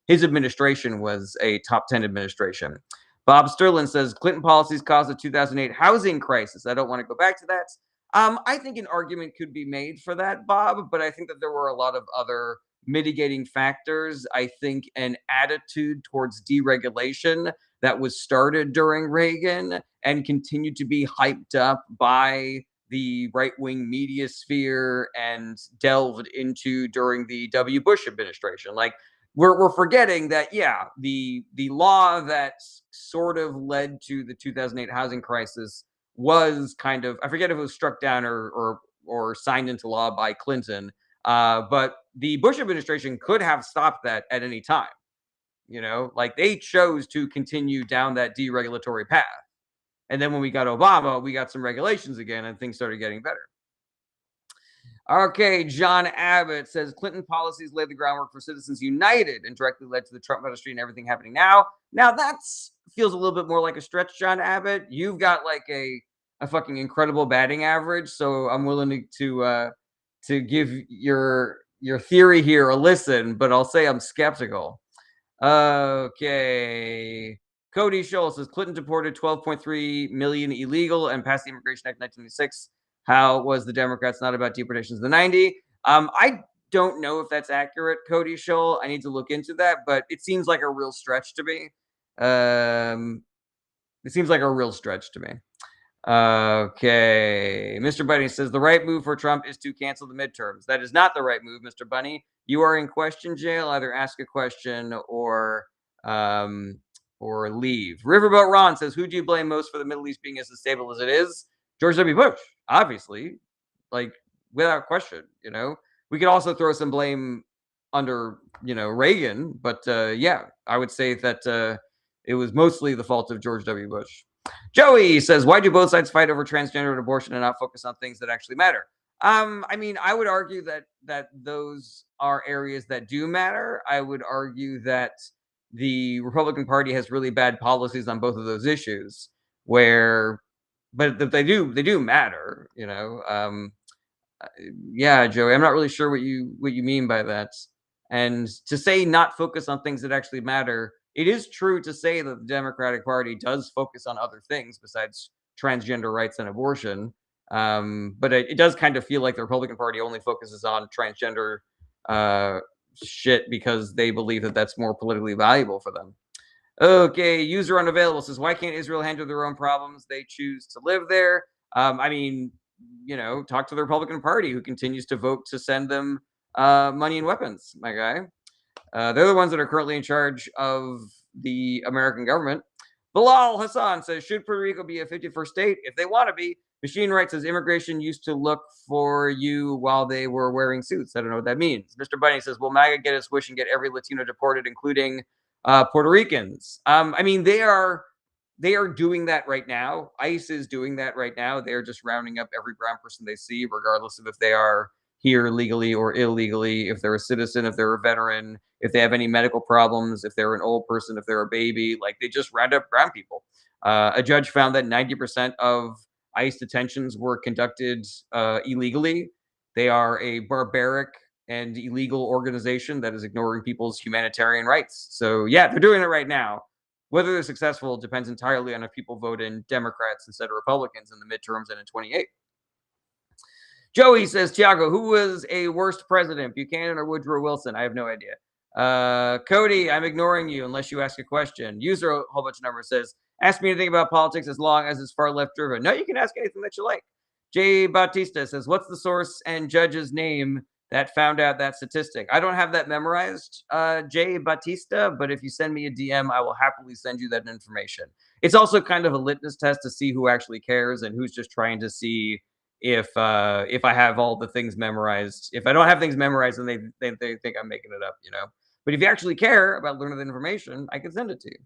his administration was a top 10 administration. Bob Sterling says, Clinton policies caused the 2008 housing crisis. I don't want to go back to that. I think an argument could be made for that, Bob, but I think that there were a lot of other mitigating factors. I think an attitude towards deregulation that was started during Reagan and continued to be hyped up by the right-wing media sphere and delved into during the W. Bush administration. Like we're forgetting that, yeah, the law that sort of led to the 2008 housing crisis was kind of, I forget if it was struck down or signed into law by Clinton, but the Bush administration could have stopped that at any time. You know, like they chose to continue down that deregulatory path. And then when we got Obama, we got some regulations again and things started getting better. Okay, John Abbott says Clinton policies laid the groundwork for Citizens United and directly led to the Trump ministry and everything happening now. Now that feels a little bit more like a stretch, John Abbott. You've got like a fucking incredible batting average, so I'm willing to give your theory here a listen, but I'll say I'm skeptical. Okay. Cody Schultz says Clinton deported 12.3 million illegal and passed the Immigration Act 1996. How was the Democrats not about deportations in the 90s? I don't know if that's accurate, Cody Schultz. I need to look into that, but it seems like a real stretch to me. It seems like a real stretch to me. Okay. Mr. Bunny says the right move for Trump is to cancel the midterms. That is not the right move, Mr. Bunny. You are in question jail. Either ask a question or leave. Riverboat Ron says, who do you blame most for the Middle East being as unstable as it is? George W. Bush, obviously, like without question. You know, we could also throw some blame under Reagan, but yeah, I would say that it was mostly the fault of George W. Bush. Joey says, "Why do both sides fight over transgender and abortion and not focus on things that actually matter?" I mean, I would argue that those are areas that do matter. I would argue that the Republican Party has really bad policies on both of those issues, where, but they do matter. Yeah, Joey, I'm not really sure what you mean by that. And to say not focus on things that actually matter, it is true to say that the Democratic Party does focus on other things besides transgender rights and abortion. But it does kind of feel like the Republican Party only focuses on transgender uh, shit because they believe that that's more politically valuable for them. Okay, user unavailable says, "Why can't Israel handle their own problems? They choose to live there." I mean, talk to the Republican Party, who continues to vote to send them money and weapons, my guy. They're the ones that are currently in charge of the American government. Bilal Hassan says, "Should Puerto Rico be a 51st state? If they want to be." Machine Right says, "Immigration used to look for you while they were wearing suits." I don't know what that means. Mr. Bunny says, "Will MAGA get his wish and get every Latino deported, including Puerto Ricans?" I mean, they are doing that right now. ICE is doing that right now. They're just rounding up every brown person they see, regardless of if they are here legally or illegally, if they're a citizen, if they're a veteran, if they have any medical problems, if they're an old person, if they're a baby. Like, they just round up brown people. A judge found that 90% of ICE detentions were conducted illegally. They are a barbaric and illegal organization that is ignoring people's humanitarian rights. So yeah, they're doing it right now. Whether they're successful depends entirely on if people vote in Democrats instead of Republicans in the midterms and in 28. Joey says, "Tiago, who was a worst president, Buchanan or Woodrow Wilson?" I have no idea. Cody, I'm ignoring you unless you ask a question. User a whole bunch of numbers says, "Ask me anything about politics as long as it's far left driven." No, you can ask anything that you like. Jay Bautista says, "What's the source and judge's name that found out that statistic?" I don't have that memorized, Jay Bautista, but if you send me a DM, I will happily send you that information. It's also kind of a litmus test to see who actually cares and who's just trying to see if I have all the things memorized. If I don't have things memorized, then they think I'm making it up. But if you actually care about learning the information, I can send it to you.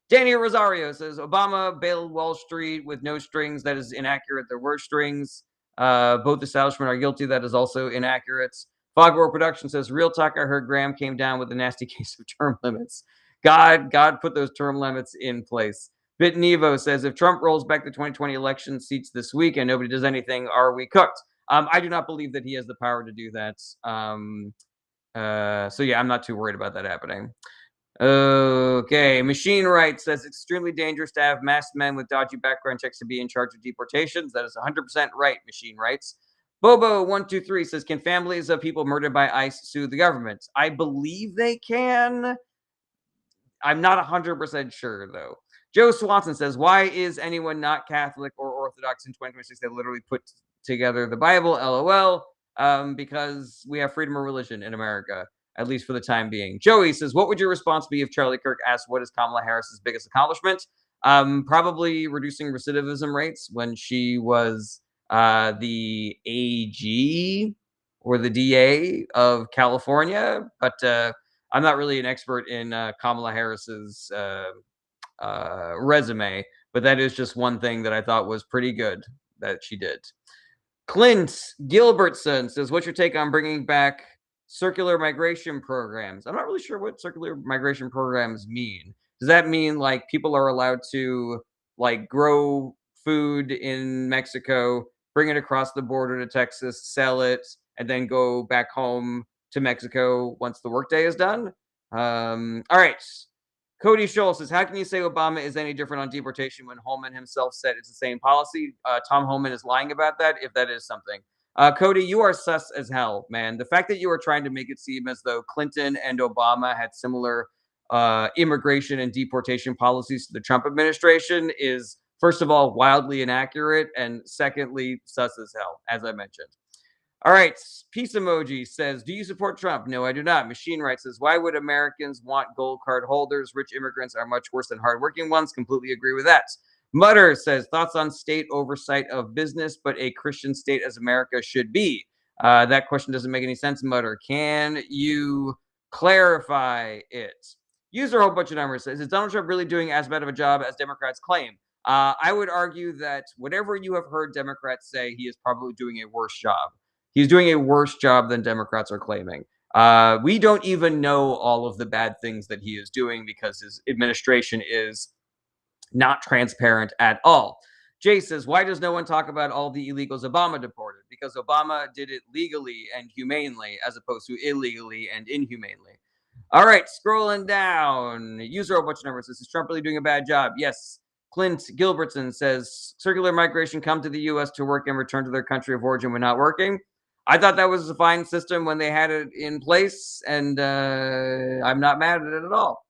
Danny Rosario says, "Obama bailed Wall Street with no strings. That is inaccurate. There were strings. Both establishment are guilty. That is also inaccurate." Fogwar Production says, "Real talk. I heard Graham came down with a nasty case of term limits. God put those term limits in place." Bit Nevo says, "If Trump rolls back the 2020 election seats this week and nobody does anything, are we cooked?" I do not believe that he has the power to do that. So yeah, I'm not too worried about that happening. Okay, Machine Right says, "Extremely dangerous to have masked men with dodgy background checks to be in charge of deportations." That is 100% right, Machine Rights. Bobo123 says, "Can families of people murdered by ICE sue the government?" I believe they can. I'm not 100% sure, though. Joe Swanson says, "Why is anyone not Catholic or Orthodox in 2026? They literally put together the Bible, LOL, because we have freedom of religion in America, at least for the time being." Joey says, "What would your response be if Charlie Kirk asked what is Kamala Harris's biggest accomplishment?" Probably reducing recidivism rates when she was the AG or the DA of California. But I'm not really an expert in Kamala Harris's resume, but that is just one thing that I thought was pretty good that she did. Clint Gilbertson says, "What's your take on bringing back circular migration programs?" I'm not really sure what circular migration programs mean. Does that mean like people are allowed to like grow food in Mexico, bring it across the border to Texas, sell it, and then go back home to Mexico once the workday is done? All right. Cody Scholl says, "How can you say Obama is any different on deportation when Holman himself said it's the same policy?" Tom Holman is lying about that, if that is something. Cody, you are sus as hell, man. The fact that you are trying to make it seem as though Clinton and Obama had similar immigration and deportation policies to the Trump administration is, first of all, wildly inaccurate, and secondly, sus as hell, as I mentioned. All right. Peace emoji says, "Do you support Trump?" No, I do not. Machine Right says, "Why would Americans want gold card holders? Rich immigrants are much worse than hardworking ones." Completely agree with that. Mutter says, "Thoughts on state oversight of business, but a Christian state as America should be?" That question doesn't make any sense, Mutter. Can you Clarify it. User a whole bunch of numbers says, is Donald Trump really doing as bad of a job as Democrats claim? I would argue that whatever you have heard Democrats say, he is probably doing a worse job. He's doing a worse job than Democrats are claiming. We don't even know all of the bad things that he is doing because his administration is not transparent at all. Jay says, why does no one talk about all the illegals Obama deported? Because Obama did it legally and humanely as opposed to illegally and inhumanely. All right, scrolling down. User a bunch of numbers. This is Trump really doing a bad job? Yes. Clint Gilbertson says, circular migration come to the U.S. to work and return to their country of origin when not working. I thought that was a fine system when they had it in place, and I'm not mad at it at all.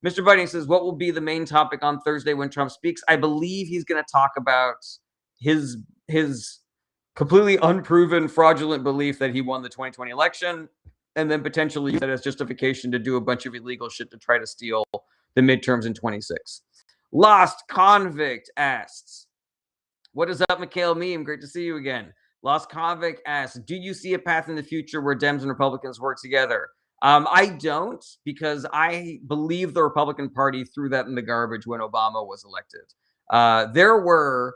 Mr. Bunny says, what will be the main topic on Thursday when Trump speaks? I believe he's going to talk about his completely unproven, fraudulent belief that he won the 2020 election, and then potentially use that as justification to do a bunch of illegal shit to try to steal the midterms in 26. Lost Convict asks, what is up, Mikhail Meme? Great to see you again. Lost Convict asks, do you see a path in the future where Dems and Republicans work together? I don't, because I believe the Republican Party threw that in the garbage when Obama was elected. There were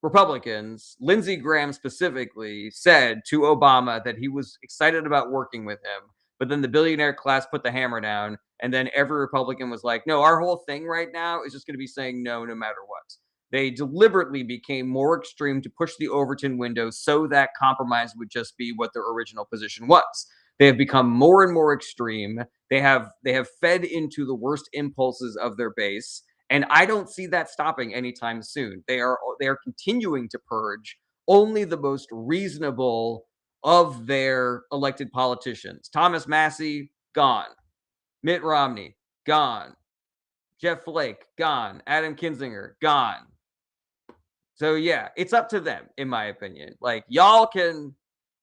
Republicans, Lindsey Graham specifically, said to Obama that he was excited about working with him, but then the billionaire class put the hammer down, and then every Republican was like, no, our whole thing right now is just going to be saying no matter what. They deliberately became more extreme to push the Overton window so that compromise would just be what their original position was. They have become more and more extreme. They have fed into the worst impulses of their base, and I don't see that stopping anytime soon. They are continuing to purge only the most reasonable of their elected politicians. Thomas Massie, gone. Mitt Romney, gone. Jeff Flake, gone. Adam Kinzinger, gone. So yeah, it's up to them, in my opinion. Like, y'all can,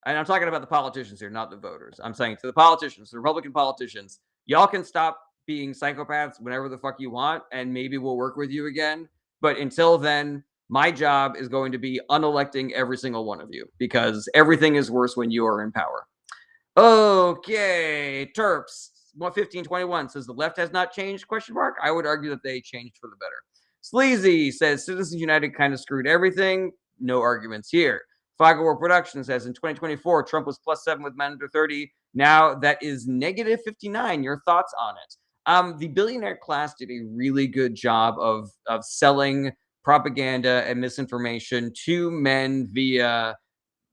and I'm talking about the politicians here, not the voters. I'm saying to the politicians, the Republican politicians, y'all can stop being psychopaths whenever the fuck you want, and maybe we'll work with you again. But until then, my job is going to be unelecting every single one of you, because everything is worse when you are in power. Okay, Terps 1521 says the left has not changed? ? I would argue that they changed for the better. Sleazy says Citizens United kind of screwed everything. No arguments here. Fago War Production says in 2024, Trump was +7 with men under 30. Now that is -59. Your thoughts on it? The billionaire class did a really good job of selling propaganda and misinformation to men via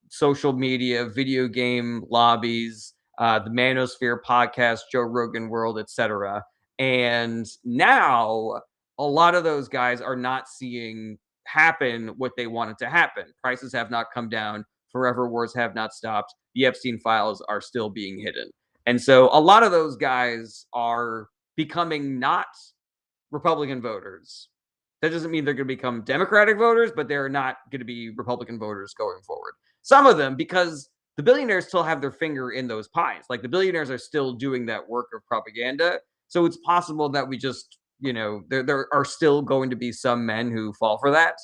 social media, video game lobbies, the Manosphere podcast, Joe Rogan World, etc. And now a lot of those guys are not seeing happen what they wanted to happen. Prices have not come down. Forever wars have not stopped. The Epstein files are still being hidden. And so a lot of those guys are becoming not Republican voters. That doesn't mean they're going to become Democratic voters, but they're not going to be Republican voters going forward. Some of them, because the billionaires still have their finger in those pies. Like, the billionaires are still doing that work of propaganda. So it's possible that we just, there are still going to be some men who fall for that.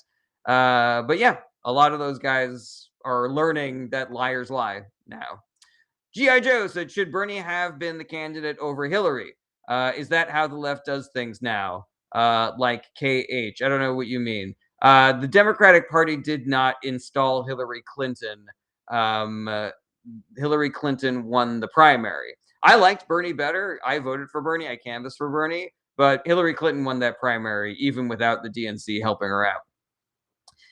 But yeah, a lot of those guys are learning that liars lie now. G.I. Joe said, should Bernie have been the candidate over Hillary? Is that how the left does things now? Like KH. I don't know what you mean. The Democratic Party did not install Hillary Clinton. Hillary Clinton won the primary. I liked Bernie better. I voted for Bernie. I canvassed for Bernie. But Hillary Clinton won that primary, even without the DNC helping her out.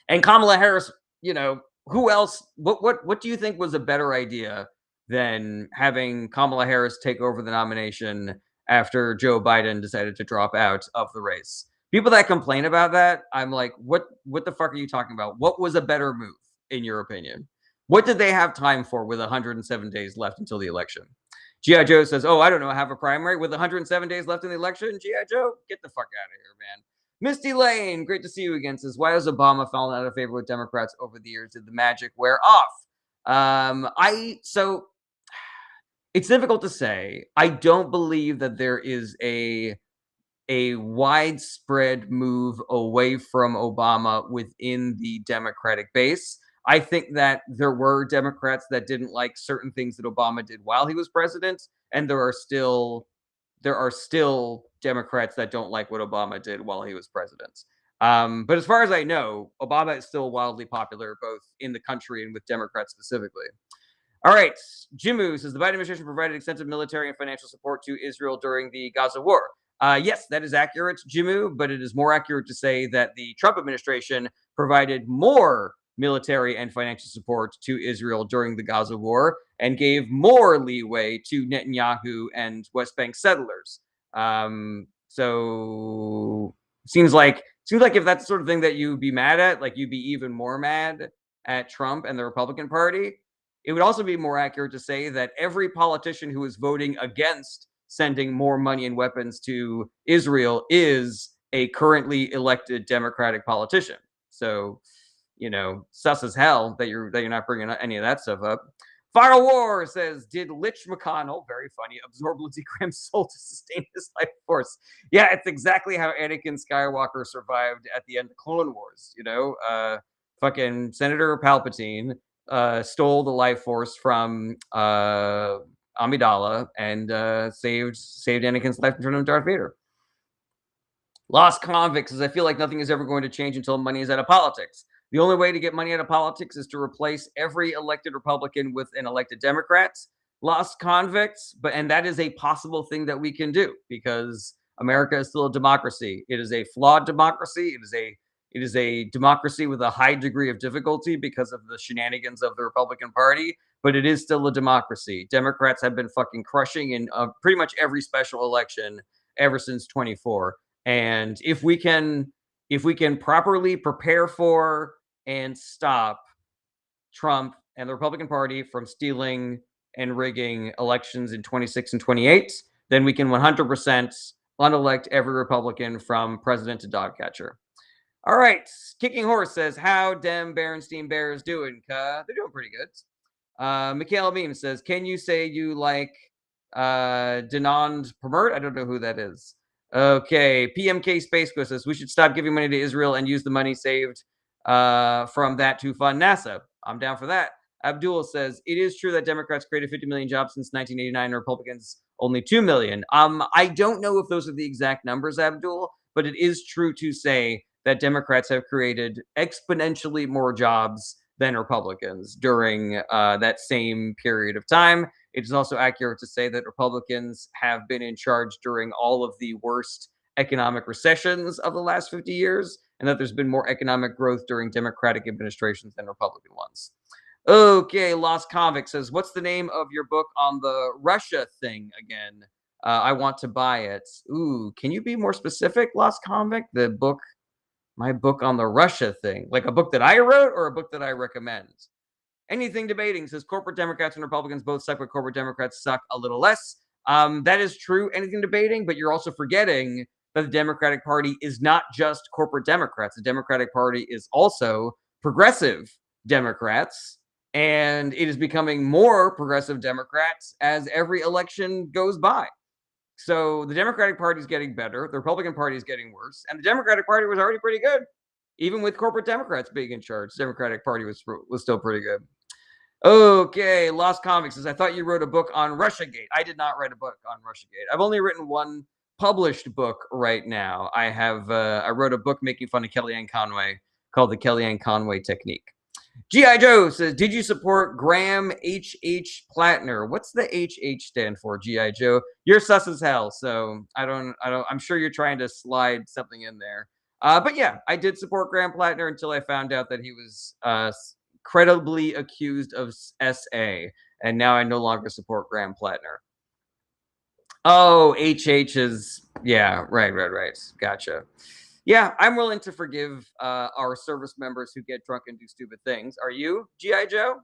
And Kamala Harris, who else? What do you think was a better idea than having Kamala Harris take over the nomination after Joe Biden decided to drop out of the race? People that complain about that, I'm like, what the fuck are you talking about? What was a better move, in your opinion? What did they have time for with 107 days left until the election? G.I. Joe says, oh, I don't know, have a primary with 107 days left in the election? G.I. Joe, get the fuck out of here, man. Misty Lane, great to see you again, says, why has Obama fallen out of favor with Democrats over the years? Did the magic wear off? So it's difficult to say. I don't believe that there is a widespread move away from Obama within the Democratic base. I think that there were Democrats that didn't like certain things that Obama did while he was president, and there are still Democrats that don't like what Obama did while he was president. But as far as I know, Obama is still wildly popular both in the country and with Democrats specifically. All right, Jimu says the Biden administration provided extensive military and financial support to Israel during the Gaza war. Yes, that is accurate, Jimu, but it is more accurate to say that the Trump administration provided more military and financial support to Israel during the Gaza war and gave more leeway to Netanyahu and West Bank settlers. So seems like if that's the sort of thing that you'd be mad at, like you'd be even more mad at Trump and the Republican Party. It would also be more accurate to say that every politician who is voting against sending more money and weapons to Israel is a currently elected Democratic politician. So, sus as hell that you're not bringing any of that stuff up. Final War says, did Lich McConnell, very funny, absorb Lindsey Graham's soul to sustain his life force? Yeah, it's exactly how Anakin Skywalker survived at the end of Clone Wars. Fucking Senator Palpatine stole the life force from Amidala and saved Anakin's life and turned him to Darth Vader. Lost Convicts says, I feel like nothing is ever going to change until money is out of politics. The only way to get money out of politics is to replace every elected Republican with an elected Democrat. Lost Convicts, and that is a possible thing that we can do because America is still a democracy. It is a flawed democracy. It is a democracy with a high degree of difficulty because of the shenanigans of the Republican Party, but it is still a democracy. Democrats have been fucking crushing in pretty much every special election ever since 24. And if we can properly prepare for and stop Trump and the Republican Party from stealing and rigging elections in 26 and 28, then we can 100% unelect every Republican from president to dog catcher. All right, Kicking Horse says, how Dem Berenstein Bears doing? They're doing pretty good. Mikhail Meme says, can you say you like Dinand Permert? I don't know who that is. Okay, PMK Space Ghost says, we should stop giving money to Israel and use the money saved from that to fund NASA. I'm down for that. Abdul says, it is true that Democrats created 50 million jobs since 1989 and Republicans only 2 million. I don't know if those are the exact numbers, Abdul, but it is true to say that Democrats have created exponentially more jobs than Republicans during that same period of time. It is also accurate to say that Republicans have been in charge during all of the worst economic recessions of the last 50 years, and that there's been more economic growth during Democratic administrations than Republican ones. Okay, Lost Convict says, what's the name of your book on the Russia thing again? I want to buy it. Ooh, can you be more specific, Lost Convict? My book on the Russia thing, like a book that I wrote or a book that I recommend? Anything Debating says corporate Democrats and Republicans both suck, but corporate Democrats suck a little less. That is true, Anything Debating, but you're also forgetting that the Democratic Party is not just corporate Democrats. The Democratic Party is also progressive Democrats, and it is becoming more progressive Democrats as every election goes by. So the Democratic Party is getting better, the Republican Party is getting worse, and the Democratic Party was already pretty good. Even with corporate Democrats being in charge, the Democratic Party was still pretty good. Okay, Lost Comics says, I thought you wrote a book on Russiagate. I did not write a book on Russiagate. I've only written one published book right now. I wrote a book making fun of Kellyanne Conway called The Kellyanne Conway Technique. G.I. Joe says, did you support Graham H.H. Plattner? What's the H.H. stand for, G.I. Joe? You're sus as hell, so I'm sure you're trying to slide something in there. But yeah, I did support Graham Plattner until I found out that he was credibly accused of SA, and now I no longer support Graham Plattner. Oh, HH is, yeah, right. Gotcha. Yeah, I'm willing to forgive our service members who get drunk and do stupid things. Are you, G.I. Joe?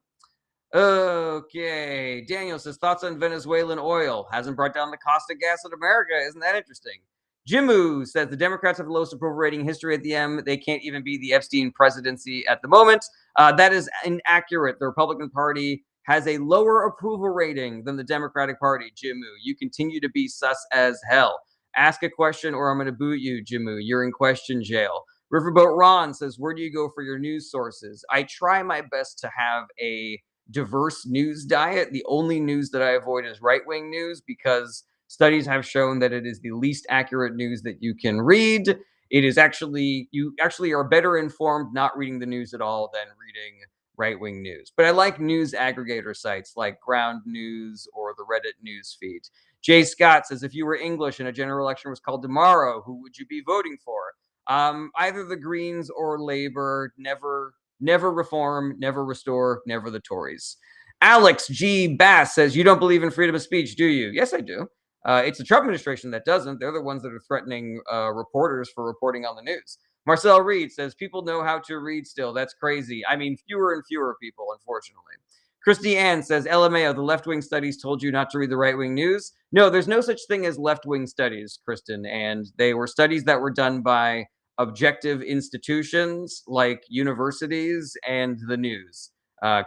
Okay. Daniel says, thoughts on Venezuelan oil. Hasn't brought down the cost of gas in America. Isn't that interesting? Jimu says, the Democrats have the lowest approval rating in history at the M. They can't even be the Epstein presidency at the moment. That is inaccurate. The Republican Party has a lower approval rating than the Democratic Party, Jimu. You continue to be sus as hell. Ask a question or I'm going to boot you, Jimu. You're in question jail. Riverboat Ron says, where do you go for your news sources? I try my best to have a diverse news diet. The only news that I avoid is right wing news because studies have shown that it is the least accurate news that you can read. It is actually, you actually are better informed not reading the news at all than reading right wing news. But I like news aggregator sites like Ground News or the Reddit news feed. Jay Scott says, if you were English and a general election was called tomorrow, who would you be voting for? Either the Greens or Labor. Never reform, never restore, never the Tories. Alex G. Bass says, you don't believe in freedom of speech, do you? Yes, I do. It's the Trump administration that doesn't. They're the ones that are threatening reporters for reporting on the news. Marcel Reed says, people know how to read still. That's crazy. I mean, fewer and fewer people, unfortunately. Christy Ann says, LMAO, the left wing studies told you not to read the right wing news. No, there's no such thing as left wing studies, Kristen. And they were studies that were done by objective institutions like universities and the news,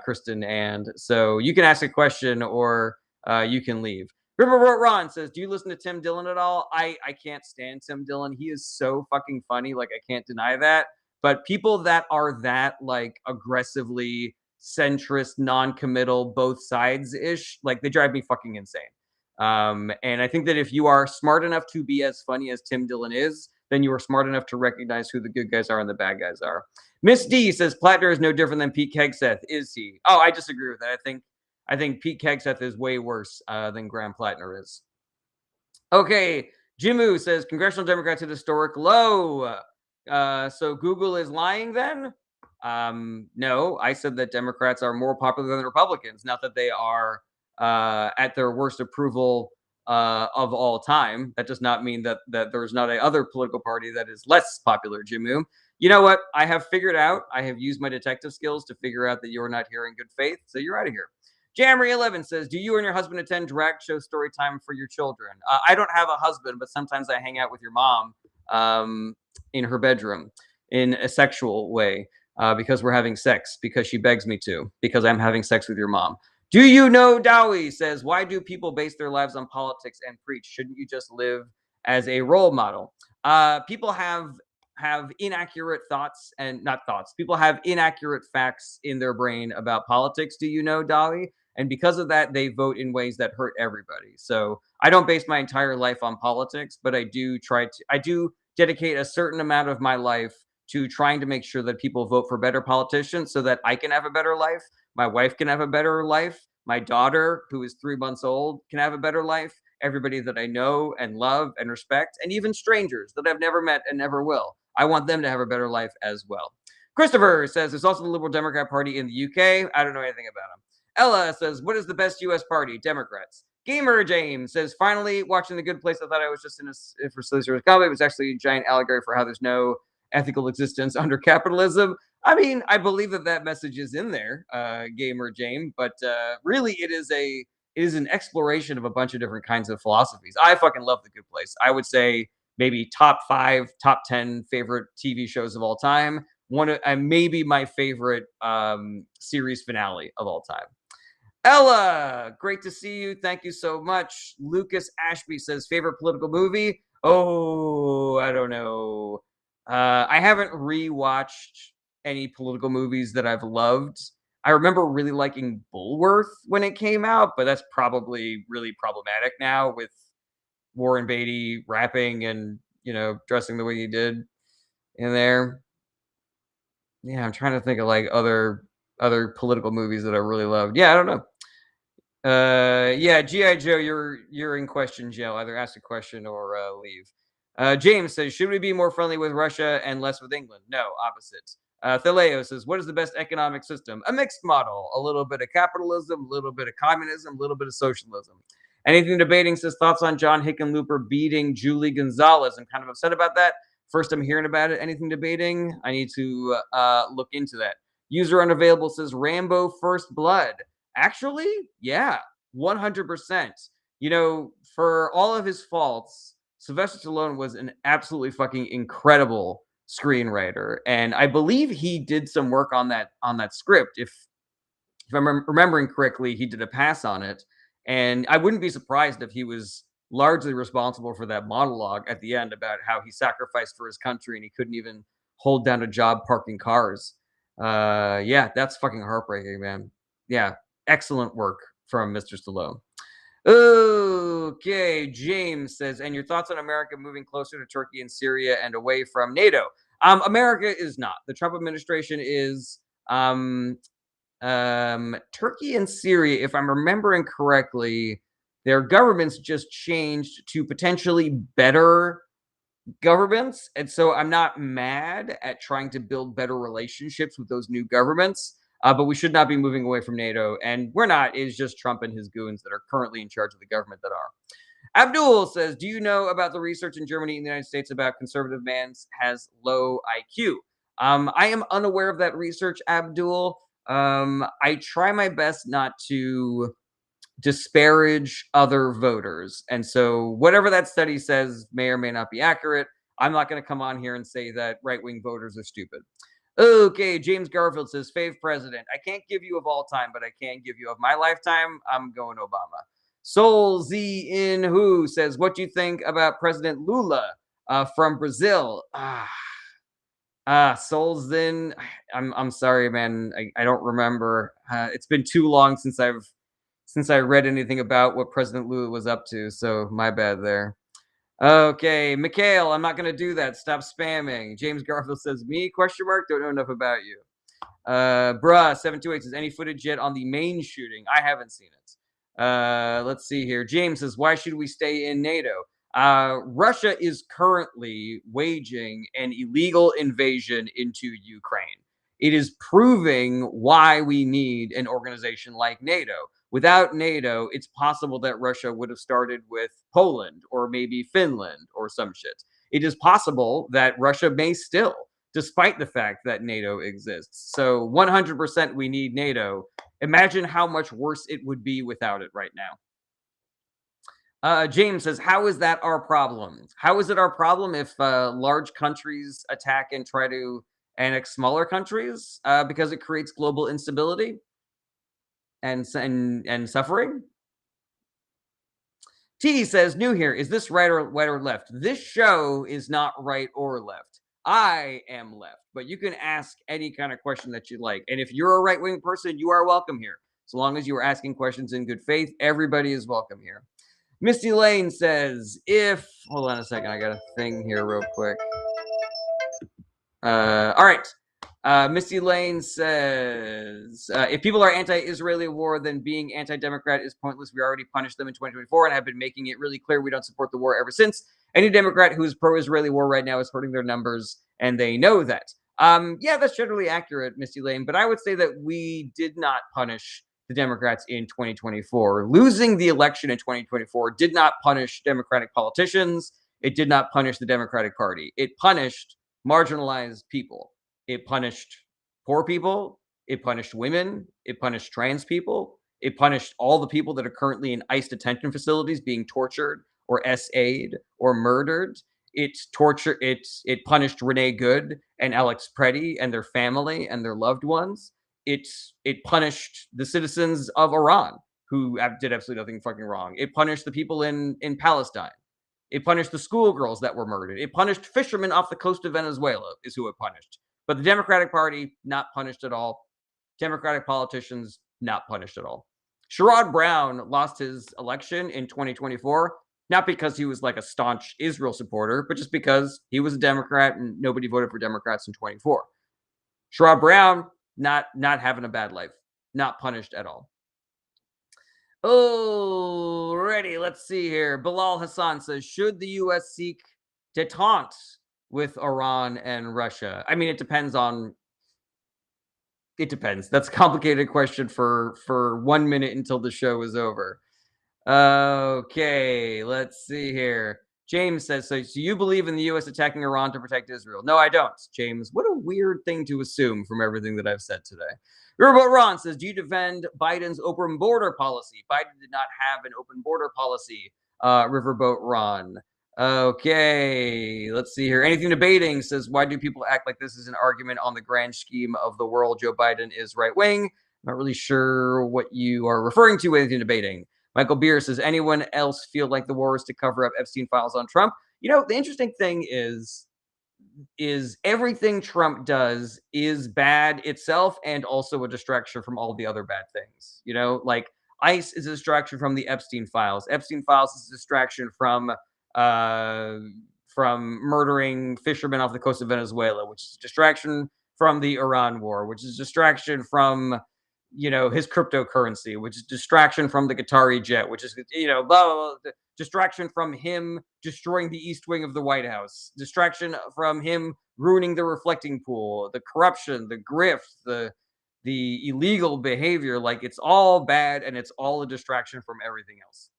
Kristen. And so you can ask a question or you can leave. Riverboat Ron says, do you listen to Tim Dillon at all? I can't stand Tim Dillon. He is so fucking funny. Like, I can't deny that. But people that are that, like, aggressively centrist, non-committal, both sides ish, like, they drive me fucking insane. And I think that if you are smart enough to be as funny as Tim Dillon is, then you are smart enough to recognize who the good guys are and the bad guys are. Miss D says Plattner is no different than Pete Hegseth. Is he? Oh, I disagree with that. I think Pete Hegseth is way worse than Graham Plattner is. Okay, Jimu says congressional Democrats hit historic low. So Google is lying then? No, I said that Democrats are more popular than Republicans. Not that they are at their worst approval of all time. That does not mean that there's not a other political party that is less popular, Jimu. You know what? I have figured out. I have used my detective skills to figure out that you are not here in good faith. So you're out of here. Jamry11 says, do you and your husband attend drag show story time for your children? I don't have a husband, but sometimes I hang out with your mom in her bedroom in a sexual way because we're having sex, because she begs me to, because I'm having sex with your mom. Do you know Dowie says, why do people base their lives on politics and preach? Shouldn't you just live as a role model? People have inaccurate thoughts and not thoughts. People have inaccurate facts in their brain about politics. Do you know, Dolly? And because of that, they vote in ways that hurt everybody. So I don't base my entire life on politics, but I do dedicate a certain amount of my life to trying to make sure that people vote for better politicians so that I can have a better life. My wife can have a better life. My daughter, who is 3 months old, can have a better life. Everybody that I know and love and respect, and even strangers that I've never met and never will, I want them to have a better life as well. Christopher says there's also the Liberal Democrat Party in the UK. I don't know anything about them. Ella says, what is the best U.S. party? Democrats. Gamer James says, finally watching The Good Place. I thought I was just in a for Solicitor's Comedy. It was actually a giant allegory for how there's no ethical existence under capitalism. I mean, I believe that message is in there, Gamer James, but really it is an exploration of a bunch of different kinds of philosophies. I fucking love The Good Place. I would say maybe top 5, top 10 favorite TV shows of all time. Maybe my favorite series finale of all time. Ella, great to see you. Thank you so much. Lucas Ashby says, favorite political movie? Oh, I don't know. I haven't rewatched any political movies that I've loved. I remember really liking Bulworth when it came out, but that's probably really problematic now with Warren Beatty rapping and, dressing the way he did in there. Yeah, I'm trying to think of like other political movies that I really loved. Yeah, I don't know. Yeah, GI Joe, you're in question, Joe. Either ask a question or leave. James says, should we be more friendly with Russia and less with England? No, opposite. Thaleo says, what is the best economic system? A mixed model, a little bit of capitalism, a little bit of communism, a little bit of socialism. Anything debating says thoughts on John Hickenlooper beating Julie Gonzalez. I'm kind of upset about that. First, I'm hearing about it. Anything debating? I need to look into that. User unavailable says Rambo First Blood. Actually, yeah, 100%. For all of his faults, Sylvester Stallone was an absolutely fucking incredible screenwriter, and I believe he did some work on that script. If I'm remembering correctly, he did a pass on it, and I wouldn't be surprised if he was largely responsible for that monologue at the end about how he sacrificed for his country and he couldn't even hold down a job parking cars. Yeah, that's fucking heartbreaking, man. Yeah, excellent work from Mr. Stallone. Okay, James says, and your thoughts on America moving closer to Turkey and Syria and away from NATO? America is not. The Trump administration is. Turkey and Syria, if I'm remembering correctly, their governments just changed to potentially better governments. And so I'm not mad at trying to build better relationships with those new governments. But we should not be moving away from NATO. And we're not. It's just Trump and his goons that are currently in charge of the government that are. Abdul says, do you know about the research in Germany and the United States about conservative man has low IQ? I am unaware of that research, Abdul. I try my best not to disparage other voters. And so whatever that study says may or may not be accurate. I'm not going to come on here and say that right-wing voters are stupid. Okay, James Garfield says, fave president. I can't give you of all time, but I can give you of my lifetime. I'm going Obama. Soul Z in Who says, what do you think about President Lula from Brazil? Souls then. I'm sorry, man. I don't remember. It's been too long since I read anything about what President Lula was up to, so my bad there. Okay, Mikhail, I'm not gonna do that. Stop spamming. James Garfield says, me? Question mark. Don't know enough about you. Bruh 728 says, any footage yet on the main shooting? I haven't seen it. Let's see here. James says, why should we stay in NATO? Russia is currently waging an illegal invasion into Ukraine. It is proving why we need an organization like NATO. Without NATO, it's possible that Russia would have started with Poland or maybe Finland or some shit. It is possible that Russia may still, despite the fact that NATO exists. So 100% we need NATO. Imagine how much worse it would be without it right now. James says, how is that our problem? How is it our problem if large countries attack and try to annex smaller countries? Because it creates global instability and suffering. T says, new here. Is this right or left? This show is not right or left. I am left, but you can ask any kind of question that you like. And if you're a right-wing person, you are welcome here. As long as you are asking questions in good faith, everybody is welcome here. Misty Lane says, hold on a second, I got a thing here real quick. All right. Misty Lane says, if people are anti-Israeli war, then being anti-Democrat is pointless. We already punished them in 2024 and have been making it really clear we don't support the war ever since. Any Democrat who is pro-Israeli war right now is hurting their numbers, and they know that. Yeah, that's generally accurate, Misty Lane, but I would say that we did not punish the Democrats in 2024. Losing the election in 2024 did not punish Democratic politicians. It did not punish the Democratic Party. It punished marginalized people. It punished poor people. It punished women. It punished trans people. It punished all the people that are currently in ICE detention facilities being tortured or SA'd or murdered. It punished Renee Good and Alex Preddy and their family and their loved ones. It punished the citizens of Iran who did absolutely nothing fucking wrong. It punished the people in Palestine. It punished the schoolgirls that were murdered. It punished fishermen off the coast of Venezuela is who it punished. But the Democratic Party, not punished at all. Democratic politicians, not punished at all. Sherrod Brown lost his election in 2024, not because he was like a staunch Israel supporter, but just because he was a Democrat and nobody voted for Democrats in 24. Sherrod Brown, not having a bad life, not punished at all. Alrighty, let's see here. Bilal Hassan says, should the U.S. seek détente with Iran and Russia? I mean, it depends. That's a complicated question for 1 minute until the show is over. Okay, let's see here. James says, so you believe in the U.S. attacking Iran to protect Israel? No, I don't, James. What a weird thing to assume from everything that I've said today. Riverboat Ron says, do you defend Biden's open border policy? Biden did not have an open border policy, Riverboat Ron. Okay, let's see here. Anything debating says, why do people act like this is an argument on the grand scheme of the world? Joe Biden is right-wing. Not really sure what you are referring to with anything debating. Michael Beer says, anyone else feel like the war is to cover up Epstein files on Trump? You know, the interesting thing is is everything Trump does is bad itself and also a distraction from all the other bad things. Like ICE is a distraction from the Epstein files. Epstein files is a distraction uh from murdering fishermen off the coast of Venezuela, which is a distraction from the Iran war, which is a distraction from his cryptocurrency, which is distraction from the Qatari jet, which is blah, blah, blah, distraction from him destroying the East Wing of the White House, distraction from him ruining the reflecting pool, the corruption, the grift, the illegal behavior. Like, it's all bad and it's all a distraction from everything else.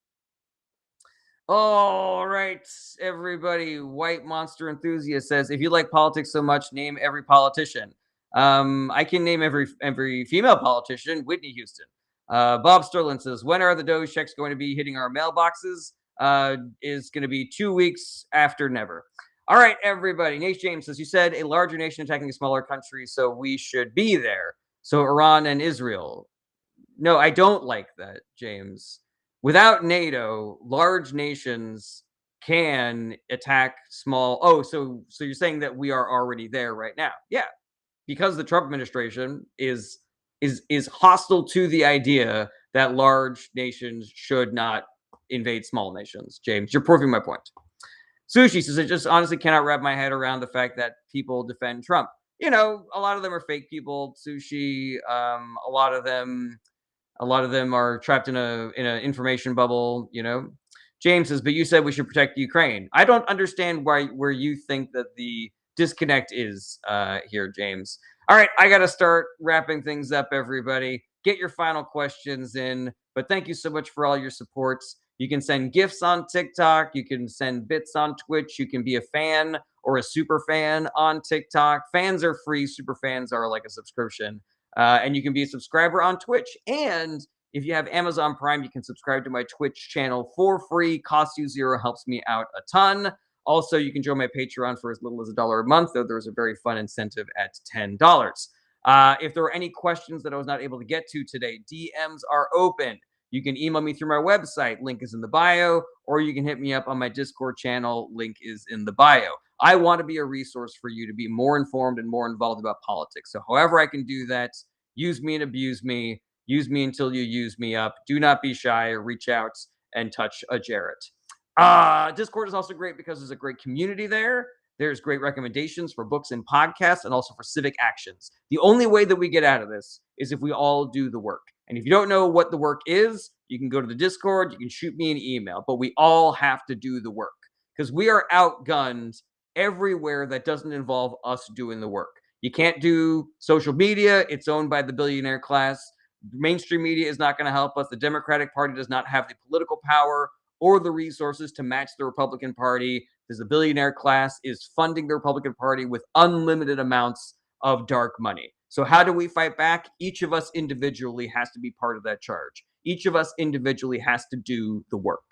All right, everybody. White Monster Enthusiast says, if you like politics so much, name every politician. I can name every female politician. Whitney Houston. Bob Sterling says, when are the Doge checks going to be hitting our mailboxes? Is going to be 2 weeks after never. All right, everybody. Nate James says, you said a larger nation attacking a smaller country, so we should be there. So Iran and Israel. No, I don't like that, James. Without NATO, large nations can attack small. Oh, so you're saying that we are already there right now? Yeah, because the Trump administration is hostile to the idea that large nations should not invade small nations. James, you're proving my point. Sushi says, I just honestly cannot wrap my head around the fact that people defend Trump. A lot of them are fake people. Sushi, a lot of them are trapped in an information bubble. James says, but you said we should protect Ukraine. I don't understand where you think that the disconnect is here, James. All right, I got to start wrapping things up, everybody. Get your final questions in. But thank you so much for all your supports. You can send gifts on TikTok. You can send bits on Twitch. You can be a fan or a super fan on TikTok. Fans are free. Super fans are like a subscription. And you can be a subscriber on Twitch. And if you have Amazon Prime, you can subscribe to my Twitch channel for free. Costs you zero, helps me out a ton. Also, you can join my Patreon for as little as $1 a month, though there's a very fun incentive at $10. If there are any questions that I was not able to get to today, DMs are open. You can email me through my website. Link is in the bio. Or you can hit me up on my Discord channel. Link is in the bio. I want to be a resource for you to be more informed and more involved about politics. So however I can do that, use me and abuse me. Use me until you use me up. Do not be shy. Reach out and touch a Jarrett. Discord is also great because there's a great community there. There's great recommendations for books and podcasts and also for civic actions. The only way that we get out of this is if we all do the work. And if you don't know what the work is, you can go to the Discord, you can shoot me an email, but we all have to do the work because we are outgunned everywhere that doesn't involve us doing the work. You can't do social media. It's owned by the billionaire class. Mainstream media is not going to help us. The Democratic Party does not have the political power or the resources to match the Republican Party, because the billionaire class is funding the Republican Party with unlimited amounts of dark money. So how do we fight back? Each of us individually has to be part of that charge. Each of us individually has to do the work.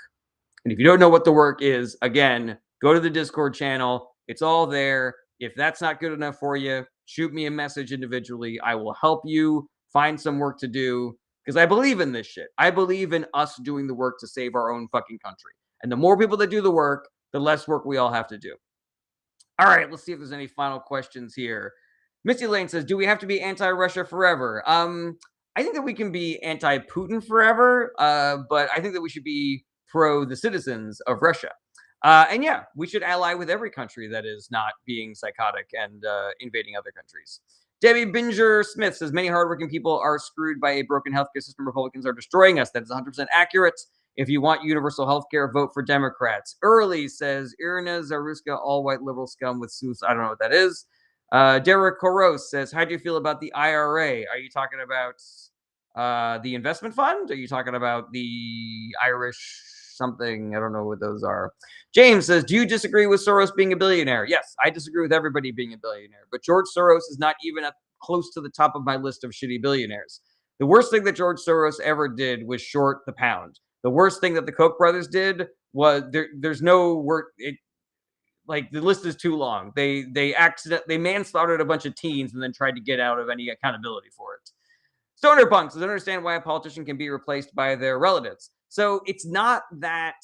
And if you don't know what the work is, again, go to the Discord channel. It's all there. If that's not good enough for you, shoot me a message individually. I will help you find some work to do because I believe in this shit. I believe in us doing the work to save our own fucking country. And the more people that do the work, the less work we all have to do. All right, let's see if there's any final questions here. Misty Lane says, do we have to be anti-Russia forever? I think that we can be anti-Putin forever, but I think that we should be pro the citizens of Russia. And yeah, we should ally with every country that is not being psychotic and invading other countries. Debbie Binger Smith says, many hardworking people are screwed by a broken healthcare system. Republicans are destroying us. That is 100% accurate. If you want universal health care, vote for Democrats. Early says, Irina Zaruska, all white liberal scum with sus. I don't know what that is. Derek Koros says, how do you feel about the IRA? Are you talking about the investment fund? Are you talking about the Irish something? I don't know what those are. James says, do you disagree with Soros being a billionaire? Yes, I disagree with everybody being a billionaire. But George Soros is not even close to the top of my list of shitty billionaires. The worst thing that George Soros ever did was short the pound. The worst thing that the Koch brothers did was there's no work. Like the list is too long. They manslaughtered a bunch of teens and then tried to get out of any accountability for it. Stoner punks doesn't understand why a politician can be replaced by their relatives. So it's not that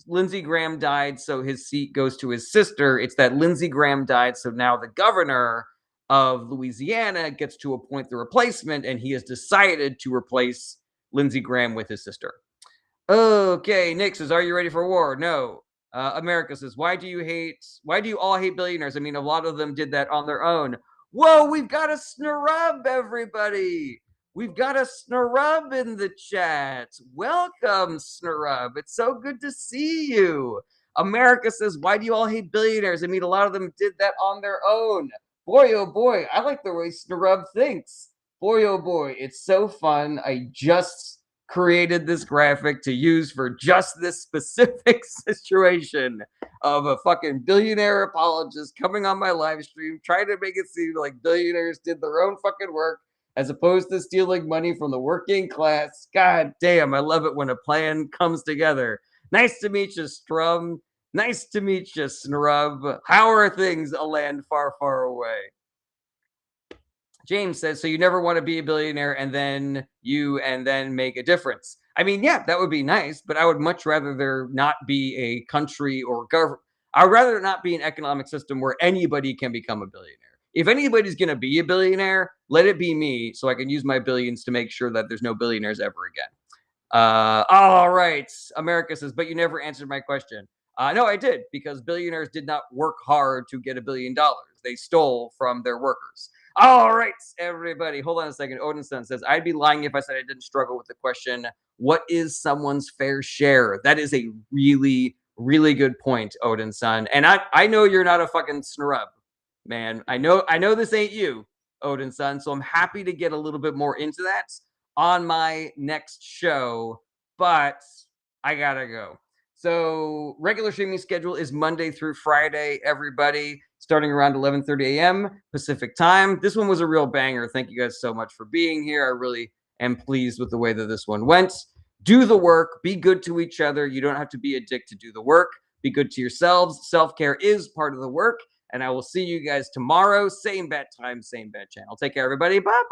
Lindsey Graham died, so his seat goes to his sister. It's that Lindsey Graham died, so now the governor of Louisiana gets to appoint the replacement, and he has decided to replace Lindsey Graham with his sister. Okay, Nick says, "Are you ready for war?" No. America says, Why do you all hate billionaires? I mean, a lot of them did that on their own. Whoa, we've got a snurub, everybody. We've got a snurub in the chat. Welcome, snurub. It's so good to see you. America says, Why do you all hate billionaires? I mean, a lot of them did that on their own. Boy, oh boy, I like the way snurub thinks. Boy, oh boy, it's so fun. I just created this graphic to use for just this specific situation of a fucking billionaire apologist coming on my live stream trying to make it seem like billionaires did their own fucking work as opposed to stealing money from the working class. God damn, I love it when a plan comes together. Nice to meet you, Strum. Nice to meet you, Snrub. How are things a land far, far away? James says, so you never want to be a billionaire and then make a difference. I mean, yeah, that would be nice, but I would much rather there not be a country or government. I'd rather not be an economic system where anybody can become a billionaire. If anybody's going to be a billionaire, let it be me so I can use my billions to make sure that there's no billionaires ever again. All right. America says, but you never answered my question. No, I did, because billionaires did not work hard to get $1 billion. They stole from their workers. All right, everybody. Hold on a second. Odinson says, I'd be lying if I said I didn't struggle with the question, what is someone's fair share? That is a really, really good point, Odinson. And I know you're not a fucking snrub, man. I know this ain't you, Odinson. So I'm happy to get a little bit more into that on my next show, but I gotta go. So regular streaming schedule is Monday through Friday, everybody, starting around 11:30 a.m. Pacific time. This one was a real banger. Thank you guys so much for being here. I really am pleased with the way that this one went. Do the work. Be good to each other. You don't have to be a dick to do the work. Be good to yourselves. Self-care is part of the work. And I will see you guys tomorrow. Same bat time, same bat channel. Take care, everybody. Bye-bye.